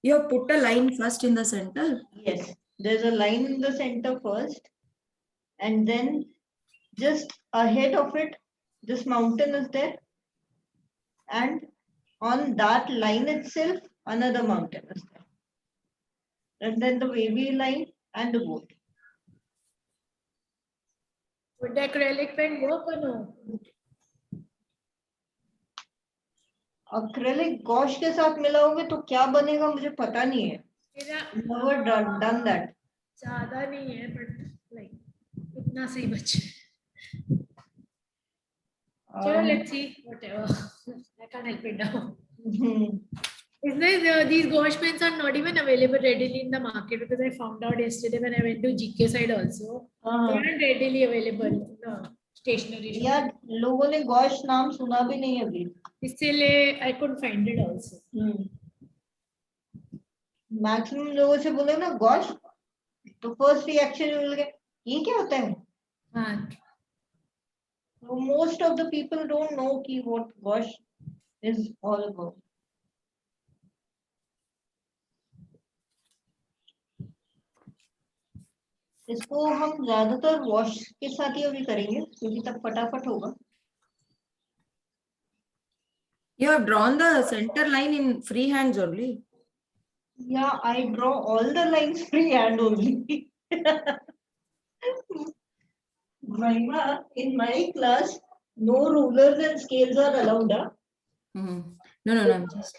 You have put a line first in the center. Yes, there's a line in the center first, and then just ahead of it, this mountain is there, and on that line itself, another mountain is there, and then the wavy line and the boat. Would the acrylic paint work or no? Acrylic gosh के साथ मिलाओगे तो क्या बनेगा मुझे पता नहीं है. मेरा Never done that. ज्यादा नहीं है but like इतना सही बचे. Chalo, let's see whatever. I can't help it now. Is there these gouache pens are not even available readily in the market because I found out yesterday when I went to GK side also. They aren't readily available in the stationery shop. यार लोगों ने gosh नाम सुना भी नहीं अभी. इसलिए I couldn't find it also. Maximum लोगों से बोले ना गॉश तो फर्स्ट रिएक्शन मिल गया ये क्या होता है. हाँ. Most of the people don't know कि what gauche is all about. इसको हम ज्यादातर वॉश के साथ ही अभी करेंगे क्योंकि तब फटाफट होगा. You have drawn the center line in free hands only. Yeah, I draw all the lines freehand only. Mahima, in my class, no rulers and scales are allowed. Huh? No, I'm just.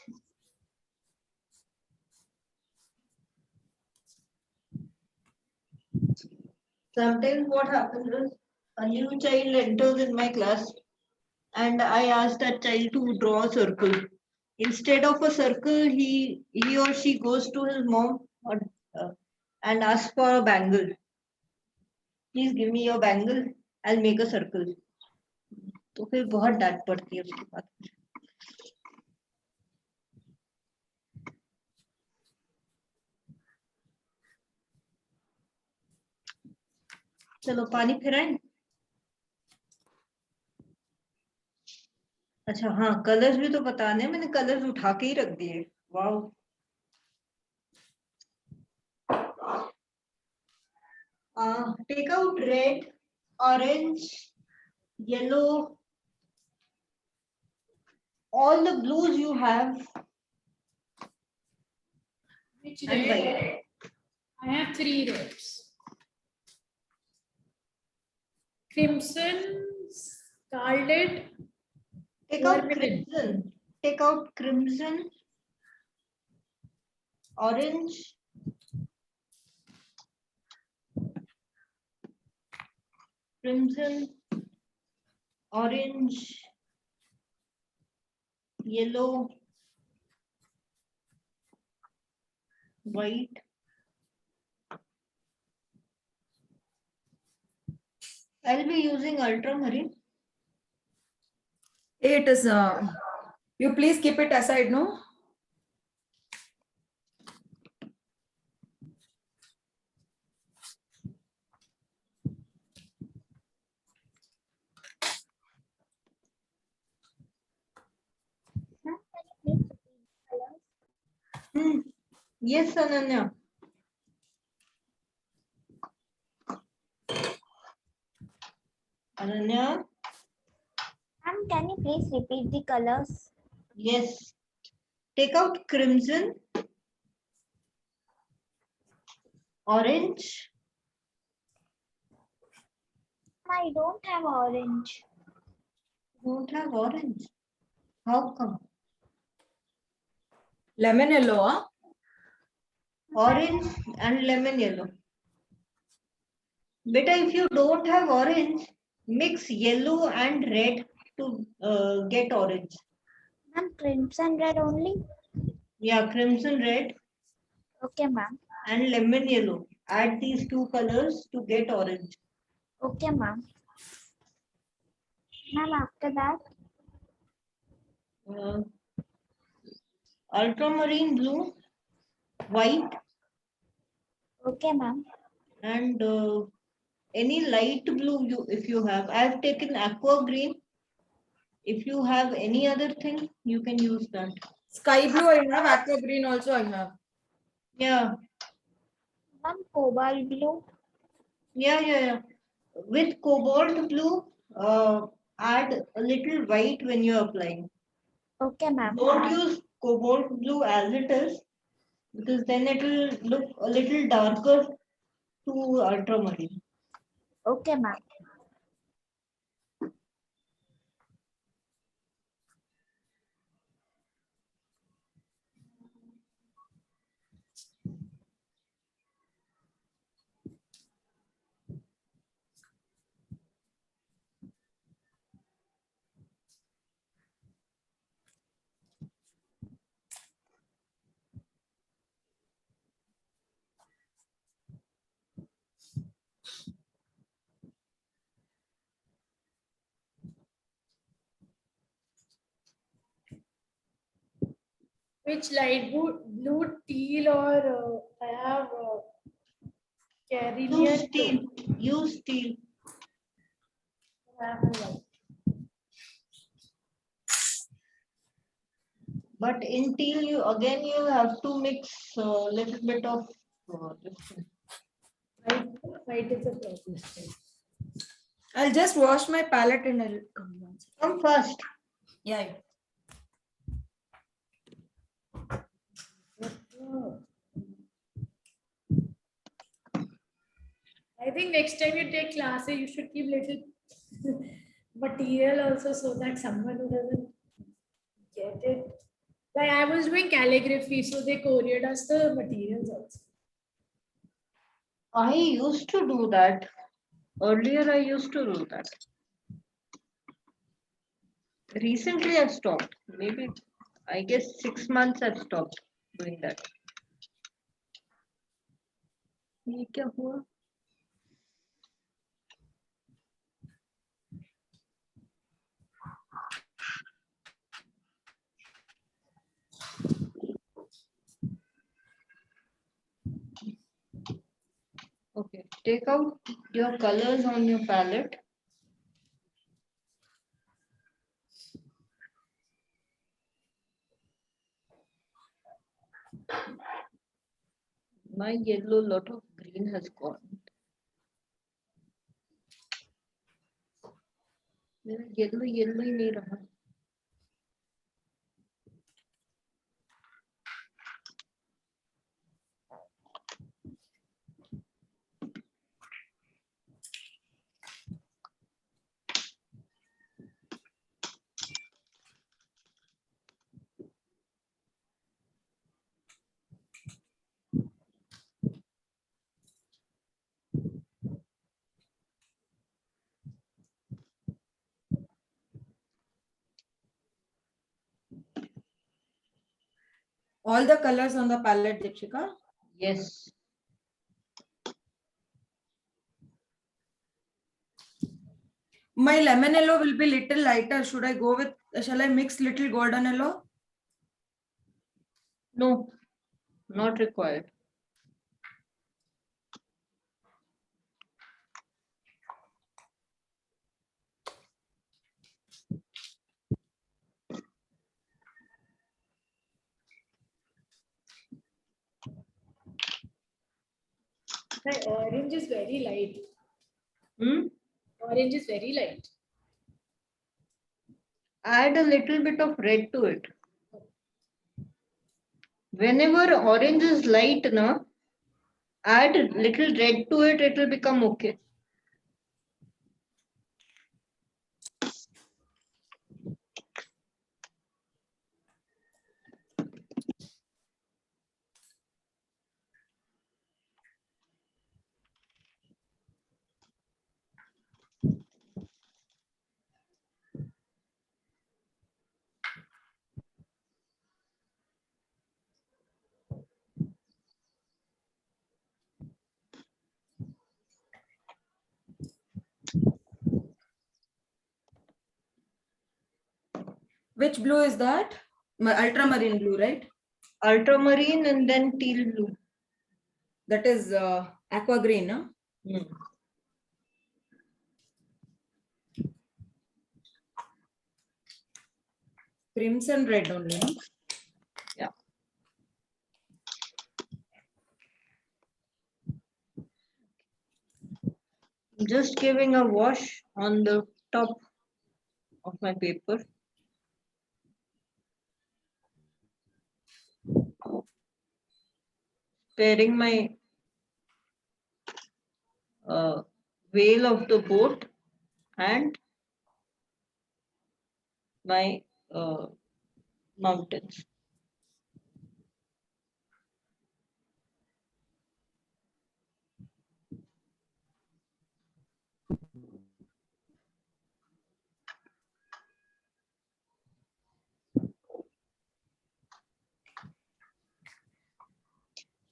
Sometimes what happens is a new child enters in my class and I ask that child to draw a circle. Instead of a circle, he or she goes to his mom and asks for a bangle. Please give me your bangle. I'll make a circle. तो फिर बहुत डांट पड़ती है उसके बाद. चलो पानी फिराएं. अच्छा हाँ कलर्स भी तो बताने हैं. मैंने कलर्स उठा के ही रख दिए. Wow. Take out red, orange, yellow, all the blues you have. Which And red? white. I have 3 reds. Crimson, scarlet. Take out Vermilion. crimson. Take out crimson, orange, crimson, orange, yellow, white, I'll be using ultramarine. It is, you please keep it aside, no? Ma'am, can you please repeat the colors? Yes, Ananya. Ananya, Ma'am, can you please repeat the colors? yes. Take out crimson, orange. I don't have orange. Don't have orange. How come? Lemon yellow, huh? Orange and lemon yellow. Beta, if you don't have orange, mix yellow and red to get orange. Ma'am, crimson red only? Yeah, crimson red Okay, ma'am. and lemon yellow. Add these two colors to get orange. Okay, ma'am. Ma'am, after that, Uh, ultramarine blue, white, okay, ma'am. and any light blue if you have. I have taken aqua green. If you have any other thing, you can use that. Sky blue I have, aqua green also I have. Yeah, Ma'am, cobalt blue. yeah. With cobalt blue, add a little white when you're applying. Okay, ma'am. Don't use cobalt blue as it is, because then it will look a little darker to ultramarine. Okay, ma'am. Which light blue, teal, or I have Caribbean. Use steel. Use steel. I have no white. But in teal, you have to mix a little bit of this thing. White is a problem. I'll just wash my palette and I'll come once. Come first. Yeah. I think next time you take classes, you should keep little material also so that someone who doesn't get it. Like I was doing calligraphy, so they couriered us the materials also. I used to do that. Earlier, I used to do that. Recently, I've stopped. Maybe, I guess 6 months I've stopped doing that. ये क्या हुआ? Okay, take out your colors on your palette. My yellow, lot of green has gone. मेरा yellow ही नहीं रहा. All the colors on the palette, Deepshika? Yes. My lemon yellow will be little lighter. Should I go with, shall I mix little golden yellow? No, not required. My orange is very light. Hmm? Orange is very light. Add a little bit of red to it. Whenever orange is light, na, add little red to it, it will become okay. Which blue is that? Ultramarine blue, right? Ultramarine and then teal blue. That is aqua green, no? Hmm. Crimson red only, no? Yeah. Just giving a wash on the top of my paper. Sparing my whale of the boat and my mountains.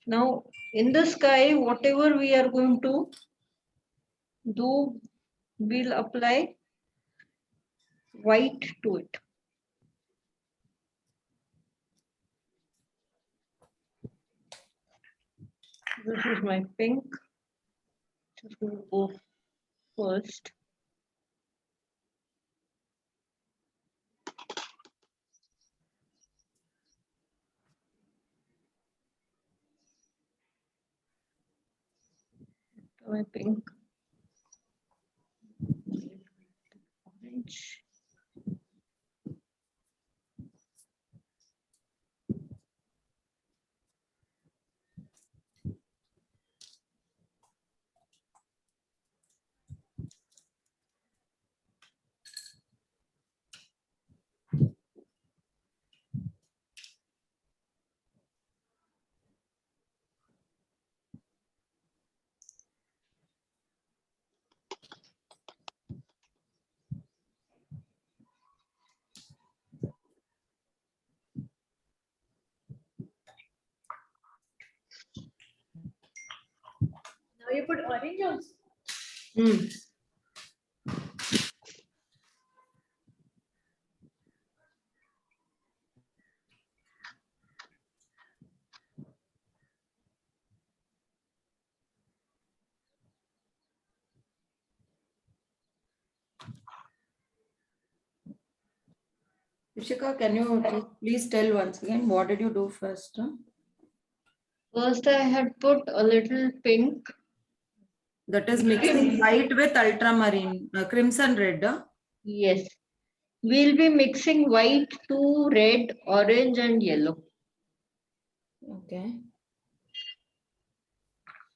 Now, in the sky, whatever we are going to do, we'll apply white to it. This is my pink. Just going to go first. My pink. Orange. Now you put orange also. Hmm. Ishika, can you please tell once again, what did you do first? Huh? First, I had put a little pink. That is mixing white with ultramarine, crimson red. Huh? Yes. We'll be mixing white to red, orange, and yellow. Okay.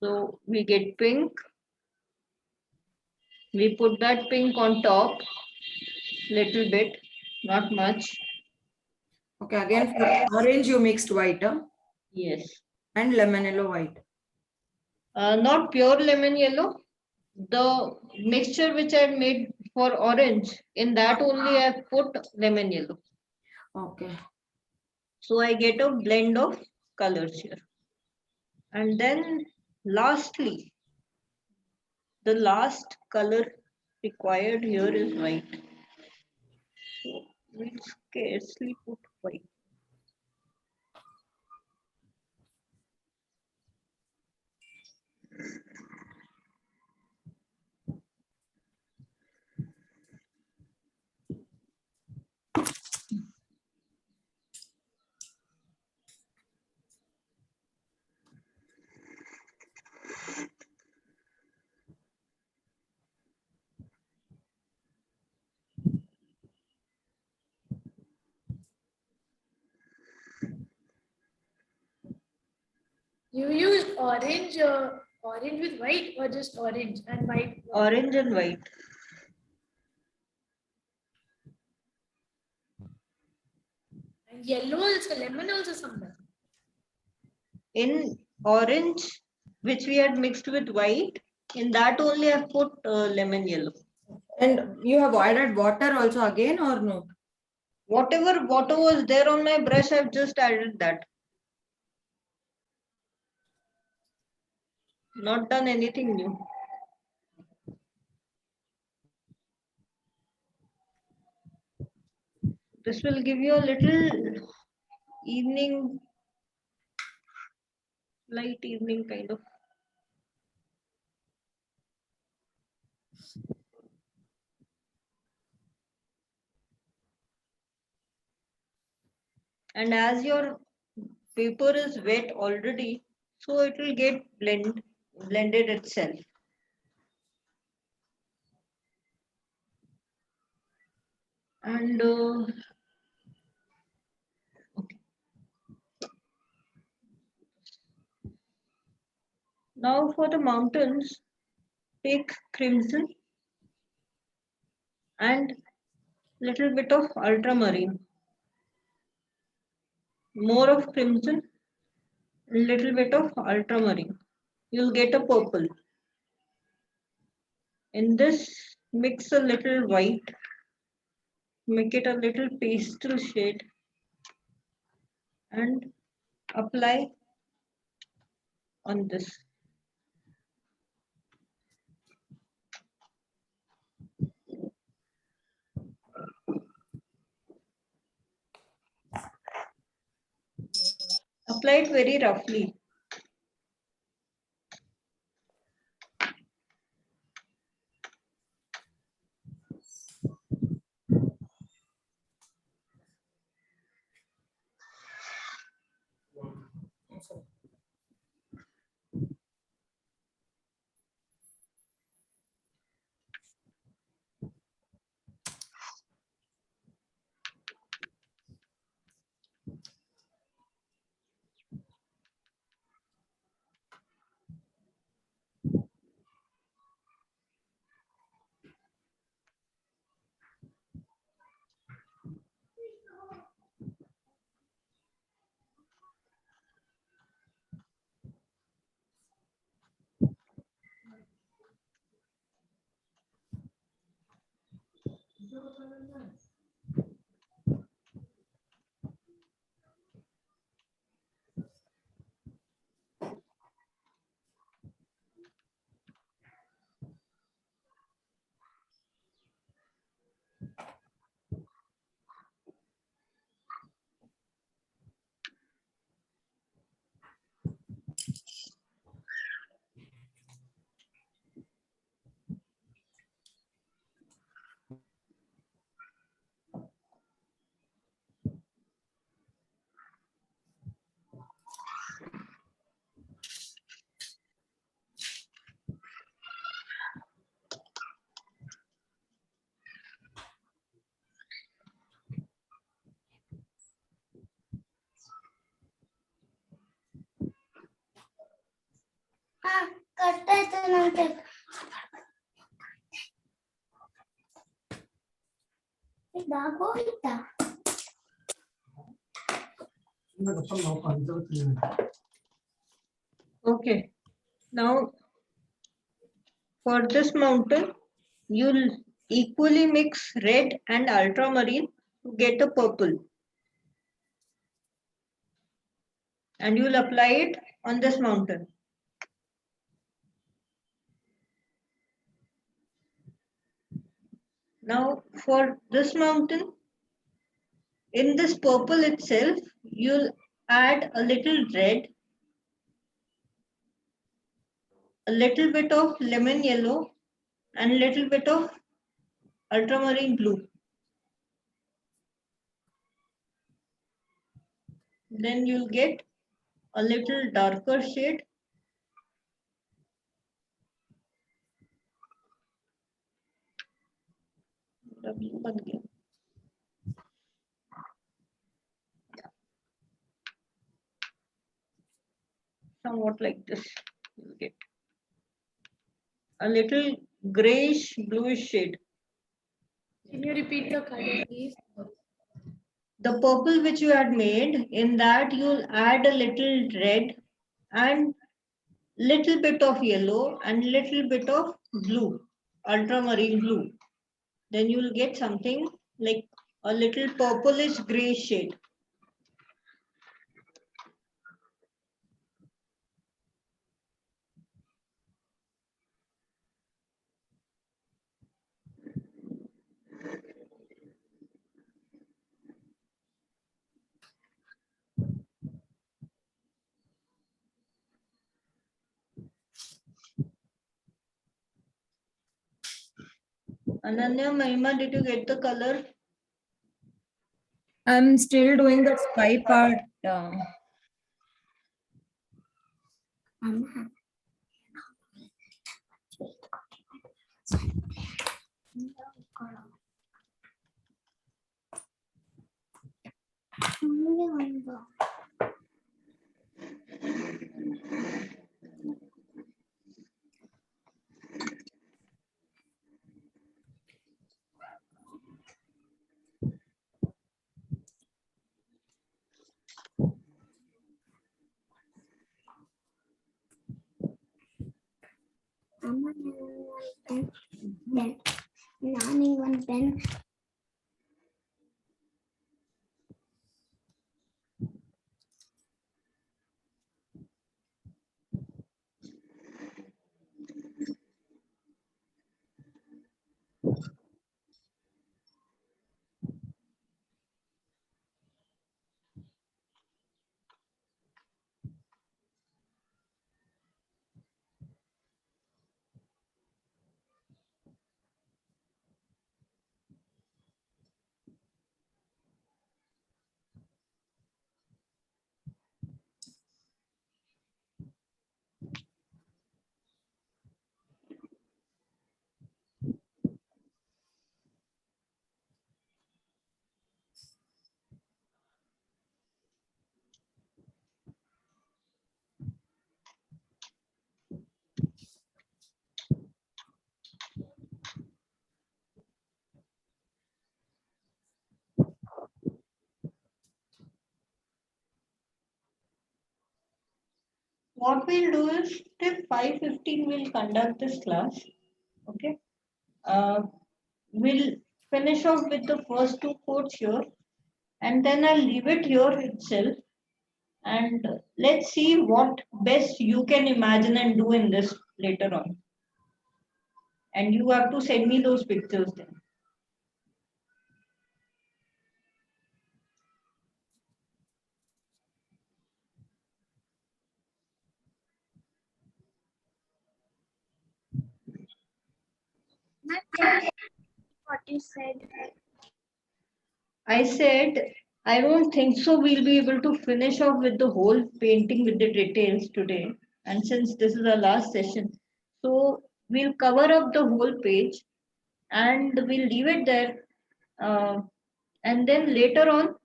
So we get pink. We put that pink on top, little bit, not much. Okay, again for orange you mixed white, huh? Yes. And lemon yellow white. Not pure lemon yellow. The mixture which I made for orange, in that only I put lemon yellow. Okay. So I get a blend of colors here. And then lastly, the last color required here is white. So we'll scarcely put white. You use orange with white or just orange and white? Orange and white. And yellow also, lemon also somewhere. In orange, which we had mixed with white, in that only I've put lemon yellow. And you have added water also again or no? Whatever water was there on my brush, I've just added that. Not done anything new. This will give you a little evening, light evening kind of. And as your paper is wet already, so it will get blended itself. And okay. Now for the mountains, take crimson and little bit of ultramarine. More of crimson, little bit of ultramarine. You'll get a purple. In this, mix a little white, make it a little pastel shade, and apply on this. Apply it very roughly. Okay. Now for this mountain, you'll equally mix red and ultramarine to get a purple. And you'll apply it on this mountain. Now for this mountain, in this purple itself, you'll add a little red, a little bit of lemon yellow, and a little bit of ultramarine blue. Then you'll get a little darker shade. Somewhat like this. You'll get a little grayish bluish shade. Can you repeat the color, please? The purple which you had made, in that you'll add a little red and little bit of yellow and little bit of blue, ultramarine blue. Then you'll get something like a little purplish gray shade. Ananya, Mahima, did you get the color? I'm still doing the sky part. One pen. What we'll do is till 5:15 we'll conduct this class. Okay. We'll finish off with the first two codes here, and then I'll leave it here itself. And let's see what best you can imagine and do in this later on. And you have to send me those pictures then. What you said. I said, I don't think so. We'll be able to finish off with the whole painting with the details today. And since this is our last session, so we'll cover up the whole page and we'll leave it there. And then later on,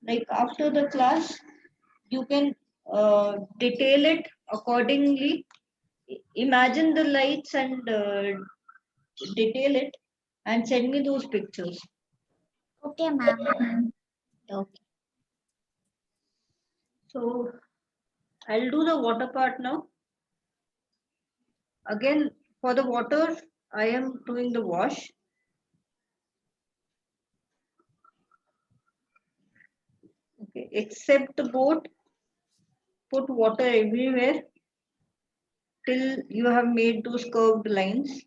like after the class, you can detail it accordingly. Imagine the lights and detail it and send me those pictures. Okay, ma'am. Okay. So I'll do the water part now. Again, for the water, I am doing the wash. Okay, except the boat, put water everywhere till you have made those curved lines.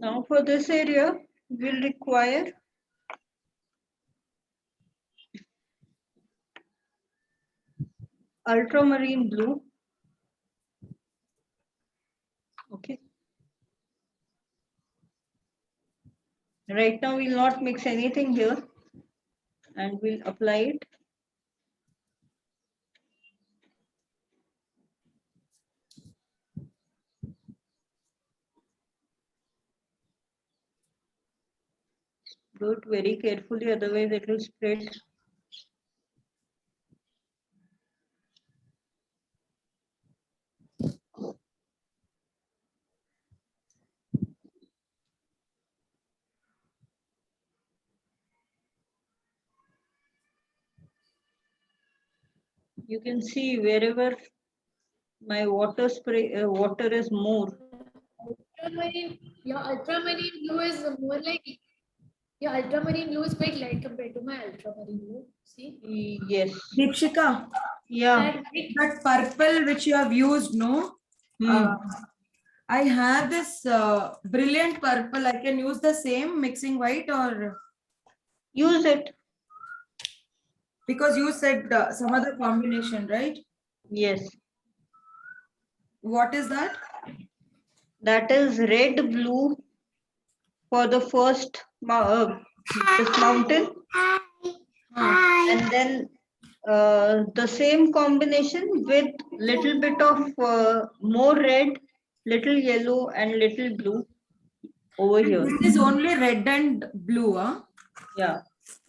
Now for this area, we'll require ultramarine blue. Okay. Right now we'll not mix anything here and we'll apply it. Do it very carefully, otherwise it will spread. You can see wherever my water is more. Your ultramarine blue is more like, your ultramarine blue is quite light compared to my ultramarine blue. See? Yes. Deepshika, Yeah. that purple which you have used, no? I have this brilliant purple. I can use the same mixing white or Use it. because you said some other combination, right? Yes. What is that? That is red blue for the first this mountain, and then the same combination with little bit of more red, little yellow, and little blue over here. This is only red and blue, huh? Yeah.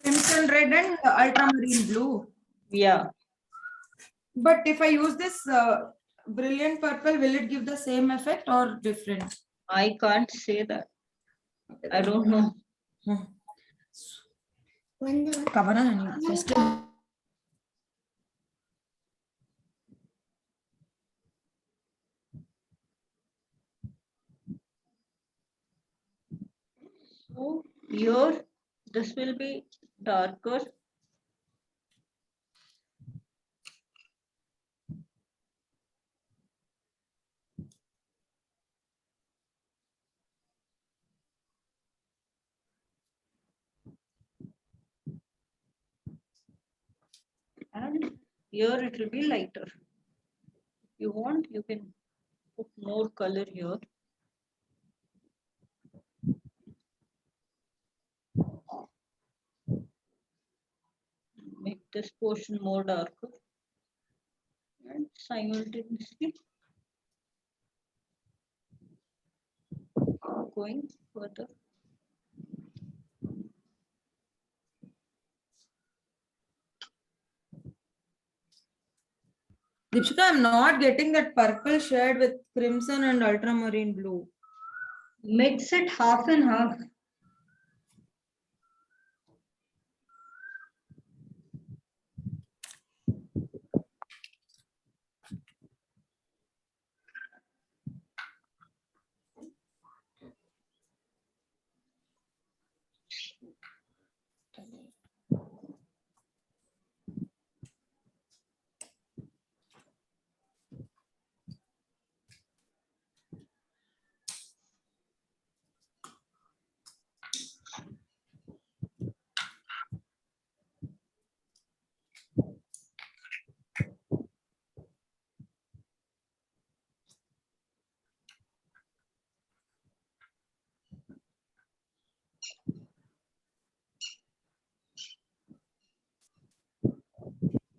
Crimson red and ultramarine blue. Yeah. But if I use this brilliant purple, will it give the same effect or different? I can't say that. I don't know. Kavana, honey, first. So here, this will be darker. And here it will be lighter. If you want, you can put more color here. Make this portion more darker. And simultaneously going further. Deepshika, I'm not getting that purple shade with crimson and ultramarine blue. Mix it half and half.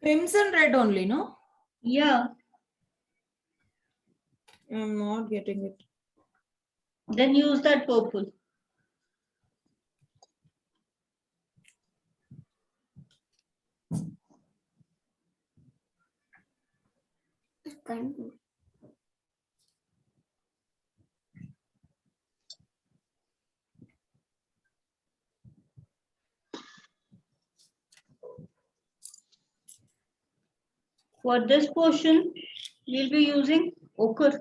Crimson red only, no? Yeah. I'm not getting it. Then use that purple. For this portion, we'll be using ochre.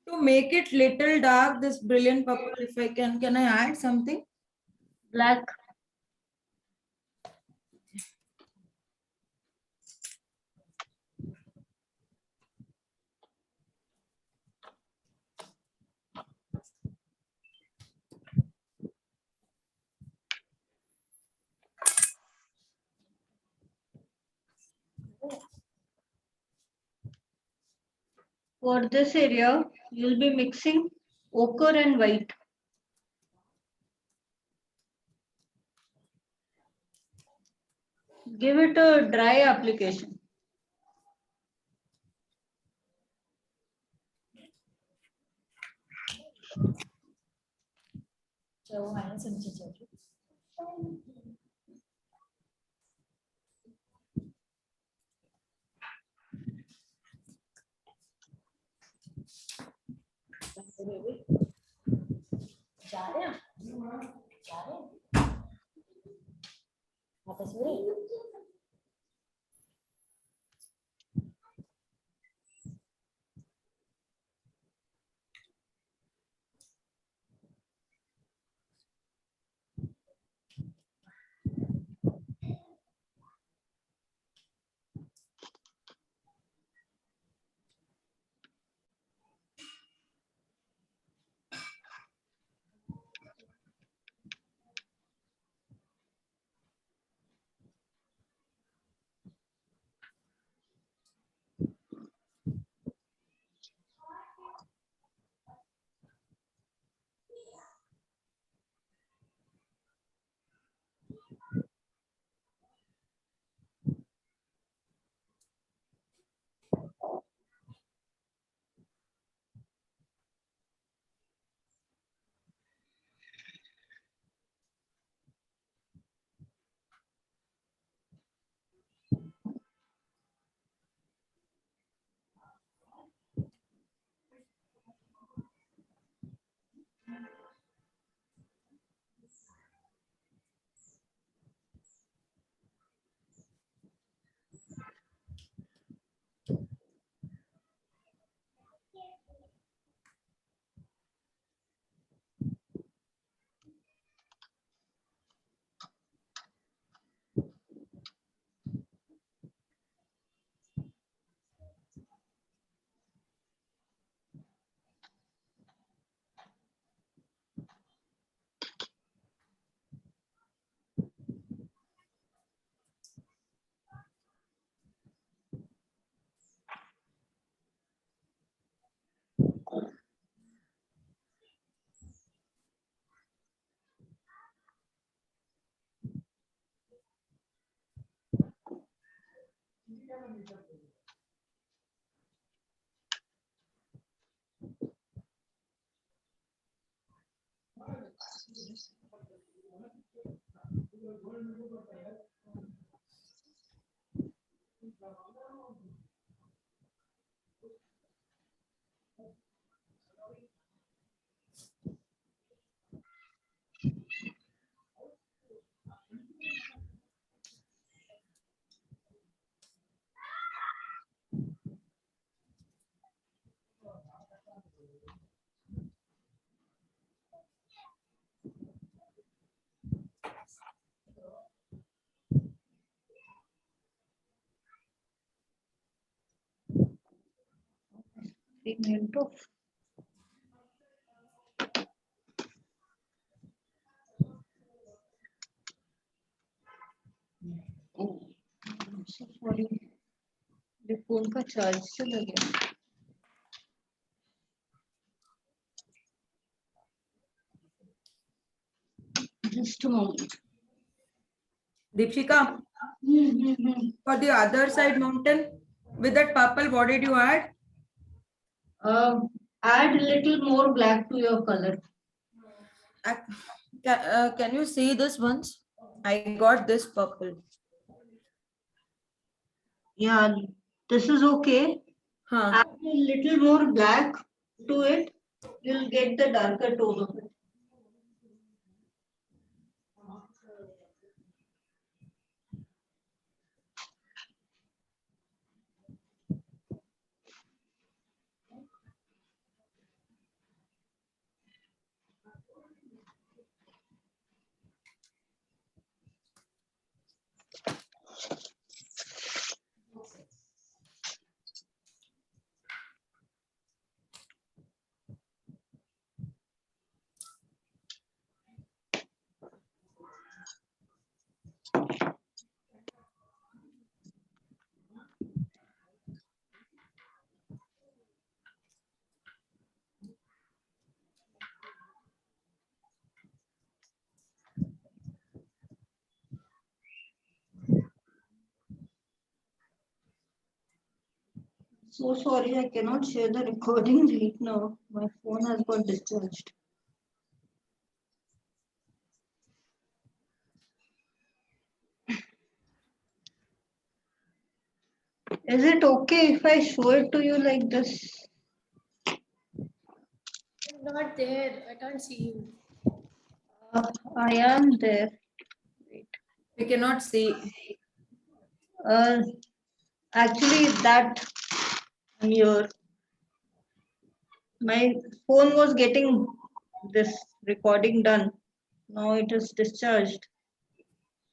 To make it little dark, this brilliant purple, if I can I add something? Black. For this area, you'll be mixing ochre and white. Give it a dry application. Pigmento. Sorry, ये phone का charge चला गया. Just a moment. Deepshika, for the other side mountain, with that purple, what did you add? Add a little more black to your color. Can you see this once? I got this purple. Yeah, this is okay. Huh. Add a little more black to it. You'll get the darker tone of it. So sorry, I cannot share the recording right now. My phone has got discharged. Is it okay if I show it to you like this? You're not there. I can't see you. I am there. Wait. We cannot see. Actually, that here. My phone was getting this recording done. Now it is discharged.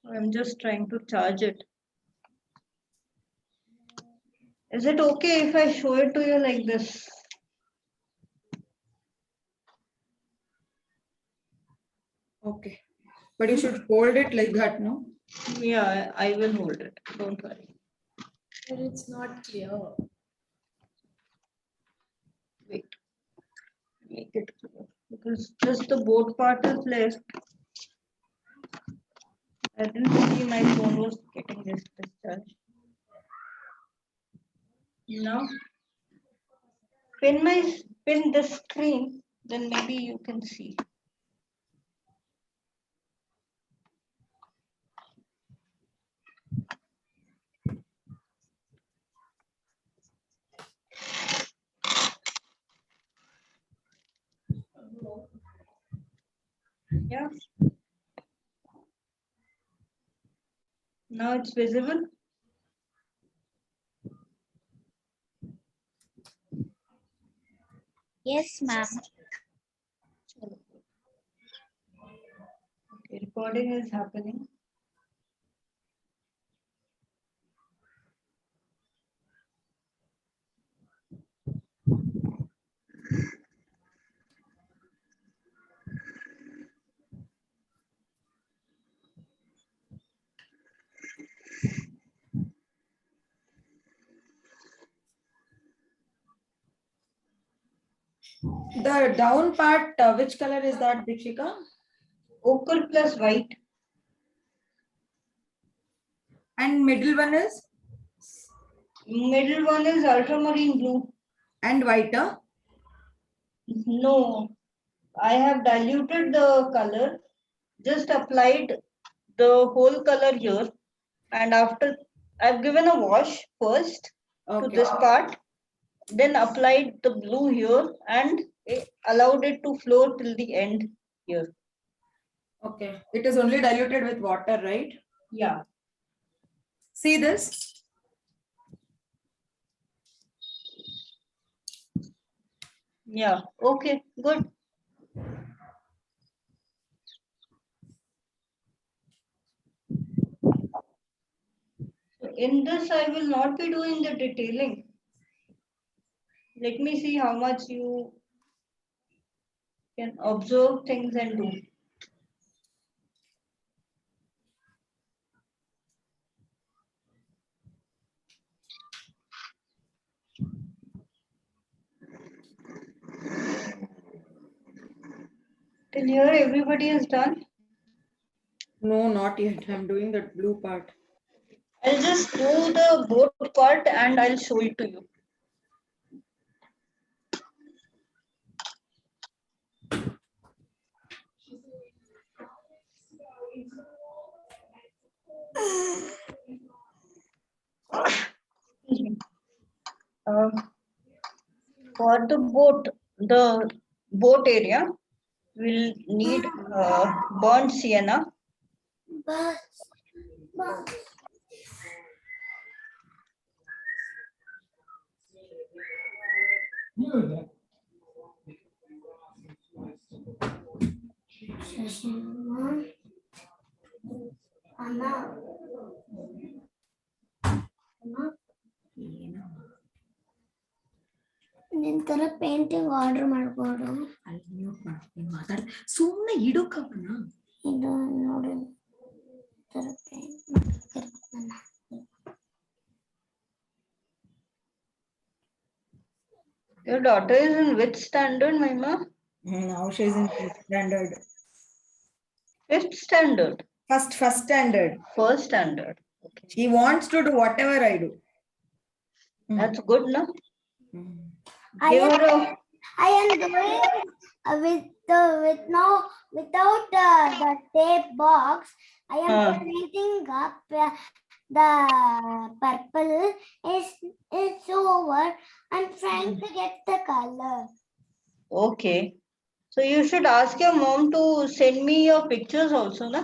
I'm just trying to charge it. Is it okay if I show it to you like this? Okay. But you should hold it like that, no? Yeah, I will hold it. Don't worry. But it's not clear. Wait. Make it clear. Because just the board part is left. I didn't see my phone was getting this discharge. Now, pin the screen, then maybe you can see. Yeah. Now it's visible. Yes, ma'am. Okay, recording is happening. The down part, which color is that, Dikshika? Ochre plus white. And middle one is? Middle one is ultramarine blue. And whiter? No, I have diluted the color, just applied the whole color here, and after I've given a wash first to Okay. this part, then applied the blue here and allowed it to flow till the end here. Okay. It is only diluted with water, right? Yeah. See this? Yeah. Okay. Good. So in this, I will not be doing the detailing. Let me see how much you can observe things and do. Till here, everybody is done. No, not yet. I'm doing that blue part. I'll just do the boat part and I'll show it to you. Uh, for the boat area, we'll need burnt sienna. ನಿಂತರ painting order ಮಾಡ್ಬೋದು. ಸುಮ್ಮನೆ ಇಡೋಕಪ್ಪನ ಇದು ನೋಡಿ Your daughter is in which standard, Maima? Now she's in fifth standard. Fifth standard. First standard. First standard. Okay. She wants to do whatever I do. That's good, no? I Give am, her a, I am doing without the tape box. I am painting up the purple is over. I'm trying to get the color. okay. So you should ask your mom to send me your pictures also, na?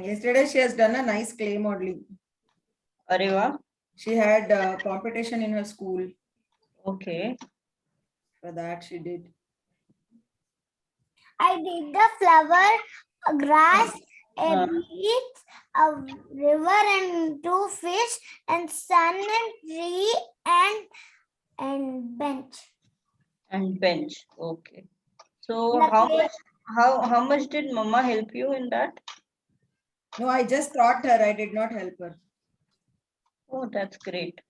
Yesterday she has done a nice clay modeling. Arey wah. She had a competition in her school. Okay. For that she did. I did the flower, a grass, a Uh. beach, a river, and two fish, and sun and tree and bench. And bench. Okay. So The how clay- much how much did mama help you in that? No, I just taught her. I did not help her Oh, that's great.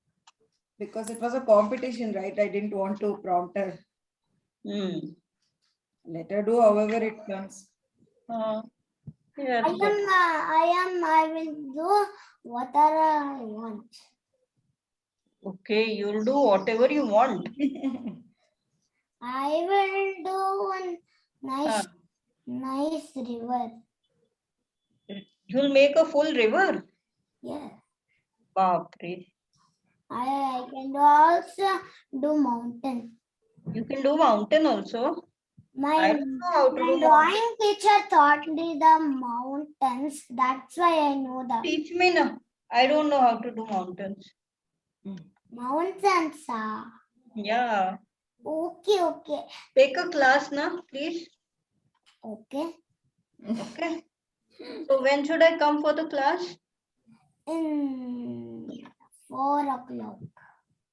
because it was a competition, right? I didn't want to prompt her. Hmm. Let her do however it comes. Yeah, I will do whatever I want. okay, you'll do whatever you want. I will do one nice, Uh, nice river. You'll make a full river. Yeah. Baapre. I can also do mountain. You can do mountain also. I My, don't know how to my do mountain. drawing teacher taught me the mountains. That's why I know the Teach me now. I don't know how to do mountains. mountains. Yeah. Okay. Take a class now, please. Okay. Okay. So when should I come for the class? In 4 o'clock.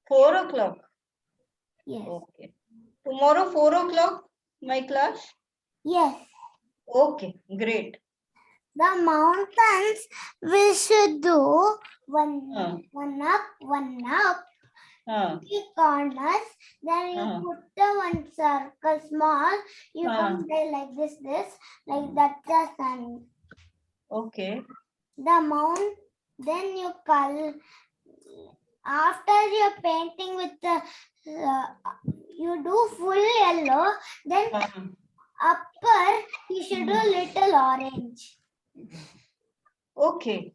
4 o'clock. Yes. Okay. Tomorrow 4 o'clock, my class. Yes. Okay, great. The mountains we should do one up, Uh, 3 corners. Then you put the one circle small. You come there like this, like that. The sun. okay. The mount. Then you color. After you're painting with the, you do full yellow. Then upper you should do little orange. Okay.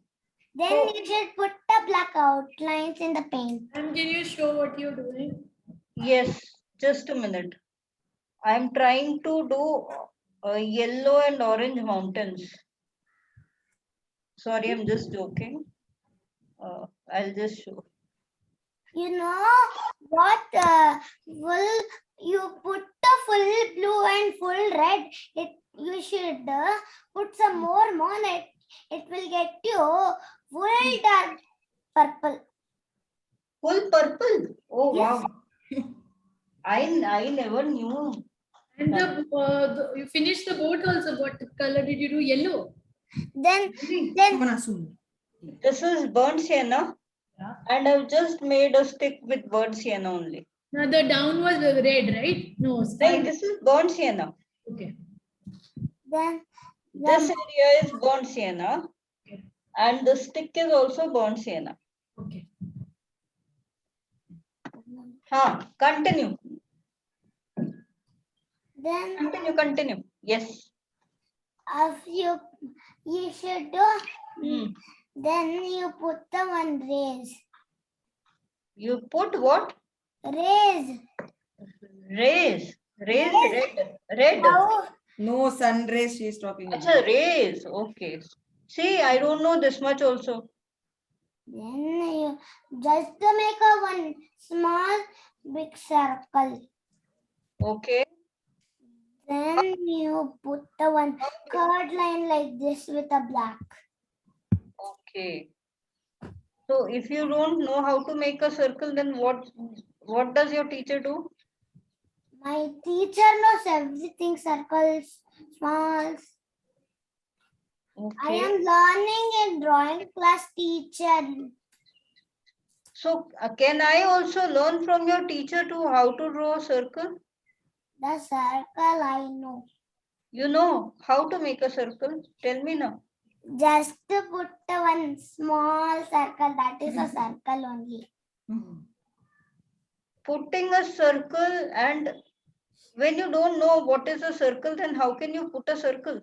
Then So- you should put the black outlines in the paint. And can you show what you're doing? Yes, just a minute. I'm trying to do yellow and orange mountains. Sorry, I'm just joking. I'll just show. You know what? Full you put the full blue and full red. You should put some more. It will get you full dark purple. Full purple. Oh Yes. wow. I never knew. And you finished the boat also. What color did you do? Yellow. Then This is burnt sienna. Yeah. And I've just made a stick with burnt sienna only. Now the down was red, right? No, sky. Like this is burnt sienna. Okay. then This area is burnt sienna. Okay. And the stick is also burnt sienna. Okay. Continue. then Continue. Yes. if you should do. Then you put the one rays. You put what? Rays. Rays. Rays Yes. red. How? No sun rays she is talking It's about. a rays. Okay. See, I don't know this much also. Then you just to make a one small big circle. Okay. Then you put the one curved line like this with a black. Okay. So if you don't know how to make a circle, then what does your teacher do? My teacher knows everything, circles, smalls. I Okay. am learning in drawing class, teacher. So can I also learn from your teacher to how to draw a circle? The circle I know. You know how to make a circle? Tell me now. Just to put the one small circle, that is a circle only. putting a circle, and when you don't know what is a circle, then how can you put a circle?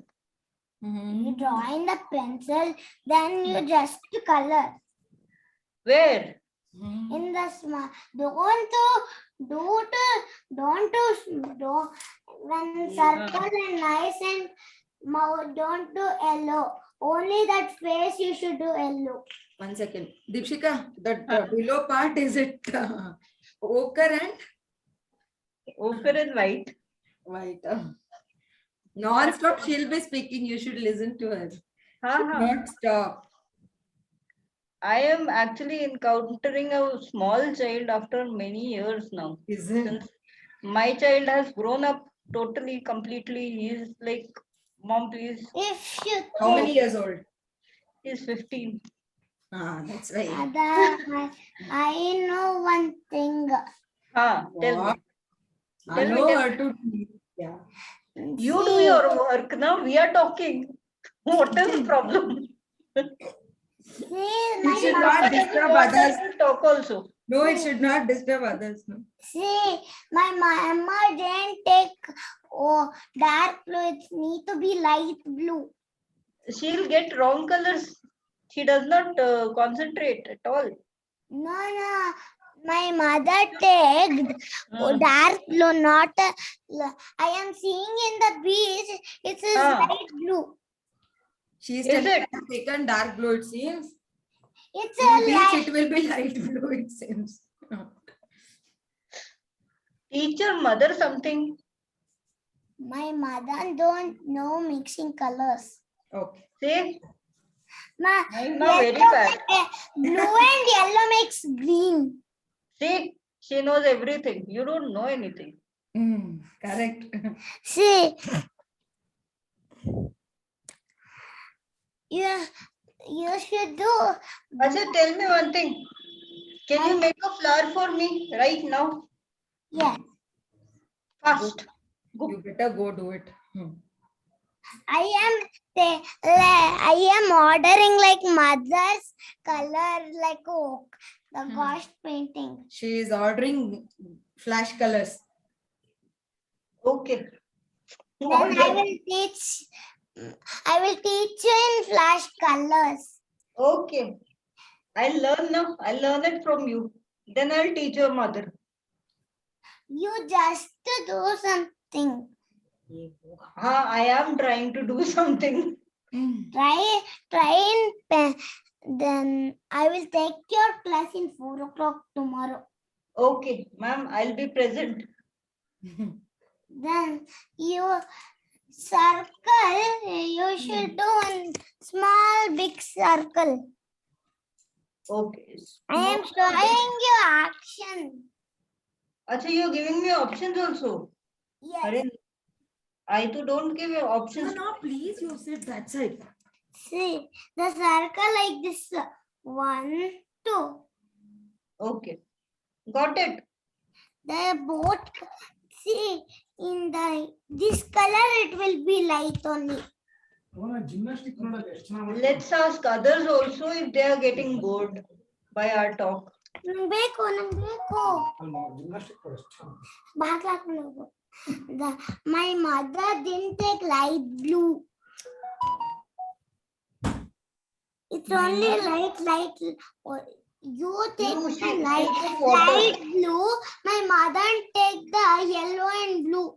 You draw in the pencil, then you just color. Where? In the small, don't when circle and nice and mouth, don't do yellow. Only that face you should do yellow. 1 second. Deepshika, that below part, is it ochre and Ochre is white. white? Non-stop she'll be speaking. You should listen to her. Uh-huh. Not stop. I am actually encountering a small child after many years now. Is it? Since my child has grown up totally, completely. He is like, Mom, please. If you How many years old? He's 15. That's right. Ada, I know one thing. Tell me. What? Tell I me, know tell her to. Yeah. You do your work now. We are talking. What is the problem? See, You should my not But if you disturb want, I others. will talk also. No, it should not disturb others. No. see, my mama didn't take dark blue. It need to be light blue. She'll get wrong colors. She does not concentrate at all. No. My mother takes dark blue, not. I am seeing in the beach. It is light blue. She is Is telling it? I have taken dark blue, it seems. It's In a beach, light. it will be light blue, it seems. Teach your mother something. My mother don't know mixing colors. Okay. Say, Ma, I'm not very yellow, bad. blue and yellow makes green. See, she knows everything. You don't know anything. Correct. See, you should do. Acha, tell me one thing. Can you make a flower for me right now? Yeah, Fast. Go. You better go do it. I am ordering like mother's color like oak, the ghost painting. She is ordering flash colors. Okay. Then I will teach you in flash colors. Okay. I'll learn now. I'll learn it from you. Then I'll teach your mother. You just do something. I am trying to do something. Try in pen. Then I will take your class in 4 o'clock tomorrow. Okay, ma'am, I'll be present. Then you circle. You should do a small big circle. Okay. I am showing you action. Acha, you're giving me options also. Yes. Arey, I too don't give you options. No, please, you sit that side. See the circle like this. 1, 2. Okay. Got it. The boat. See in this color it will be light only. Gymnastics Let's ask others also if they are getting bored by our talk. ನಂಬೇಕು My mother didn't take light blue. It's only light. You take No, the she light take water. blue. My mother take the yellow and blue.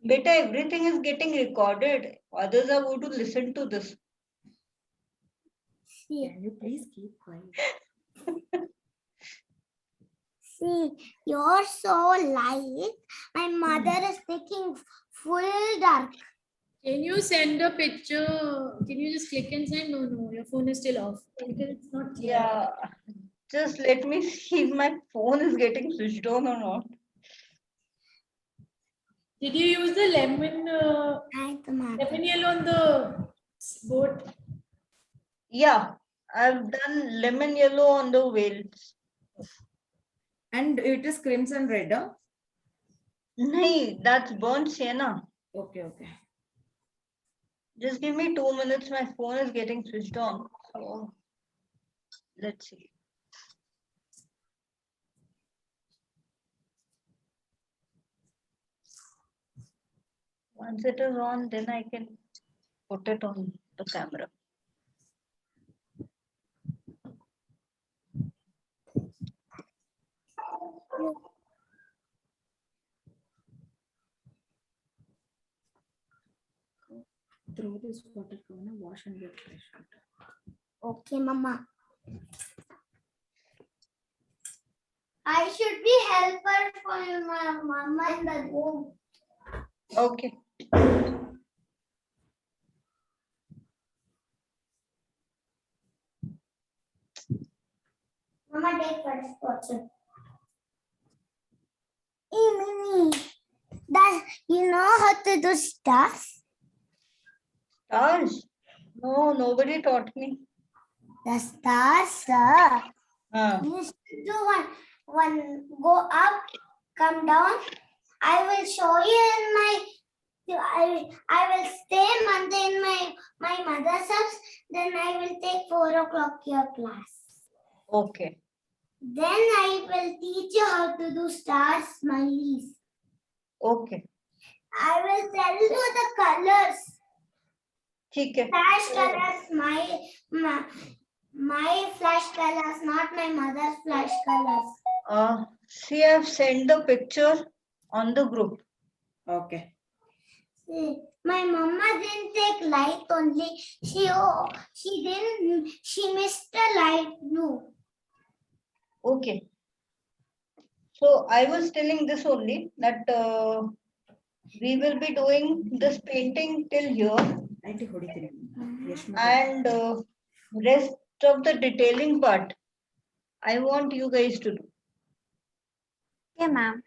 Beta, everything is getting recorded. Others are going to listen to this. See, Can you please keep quiet? see, you're so light. My mother is taking full dark. Can you send a picture? Can you just click and send? No, your phone is still off because it's not clear. Yeah. Just let me see if my phone is getting switched on or not. Did you use the lemon yellow on the boat? Yeah, I've done lemon yellow on the whales. And it is crimson red, huh? Nahi, that's burnt sienna. Okay. Just give me 2 minutes. My phone is getting switched on. So let's see. Once it is on, then I can put it on the camera. Throw this water, wash and get fresh water. Okay, Mama. I should be helper for my mama in the room. Okay. Mama, take first water. Hey, Mimi. That you know how to do stars? Stars? No, nobody taught me. The stars, sir. Ah, You should do one go up, come down. I will show you in my. I will stay month in my mother's house. Then I will take 4 o'clock your class. okay. Then I will teach you how to do stars, smileys. Okay. I will tell you the colors. ठीक है. Flash colors, my flash colors, not my mother's flash colors. See, I've sent the picture on the group. Okay. See, my mama didn't take light only. She missed the light blue. Okay. So I was telling this only that we will be doing this painting till here, and rest of the detailing part I want you guys to do. Okay, ma'am.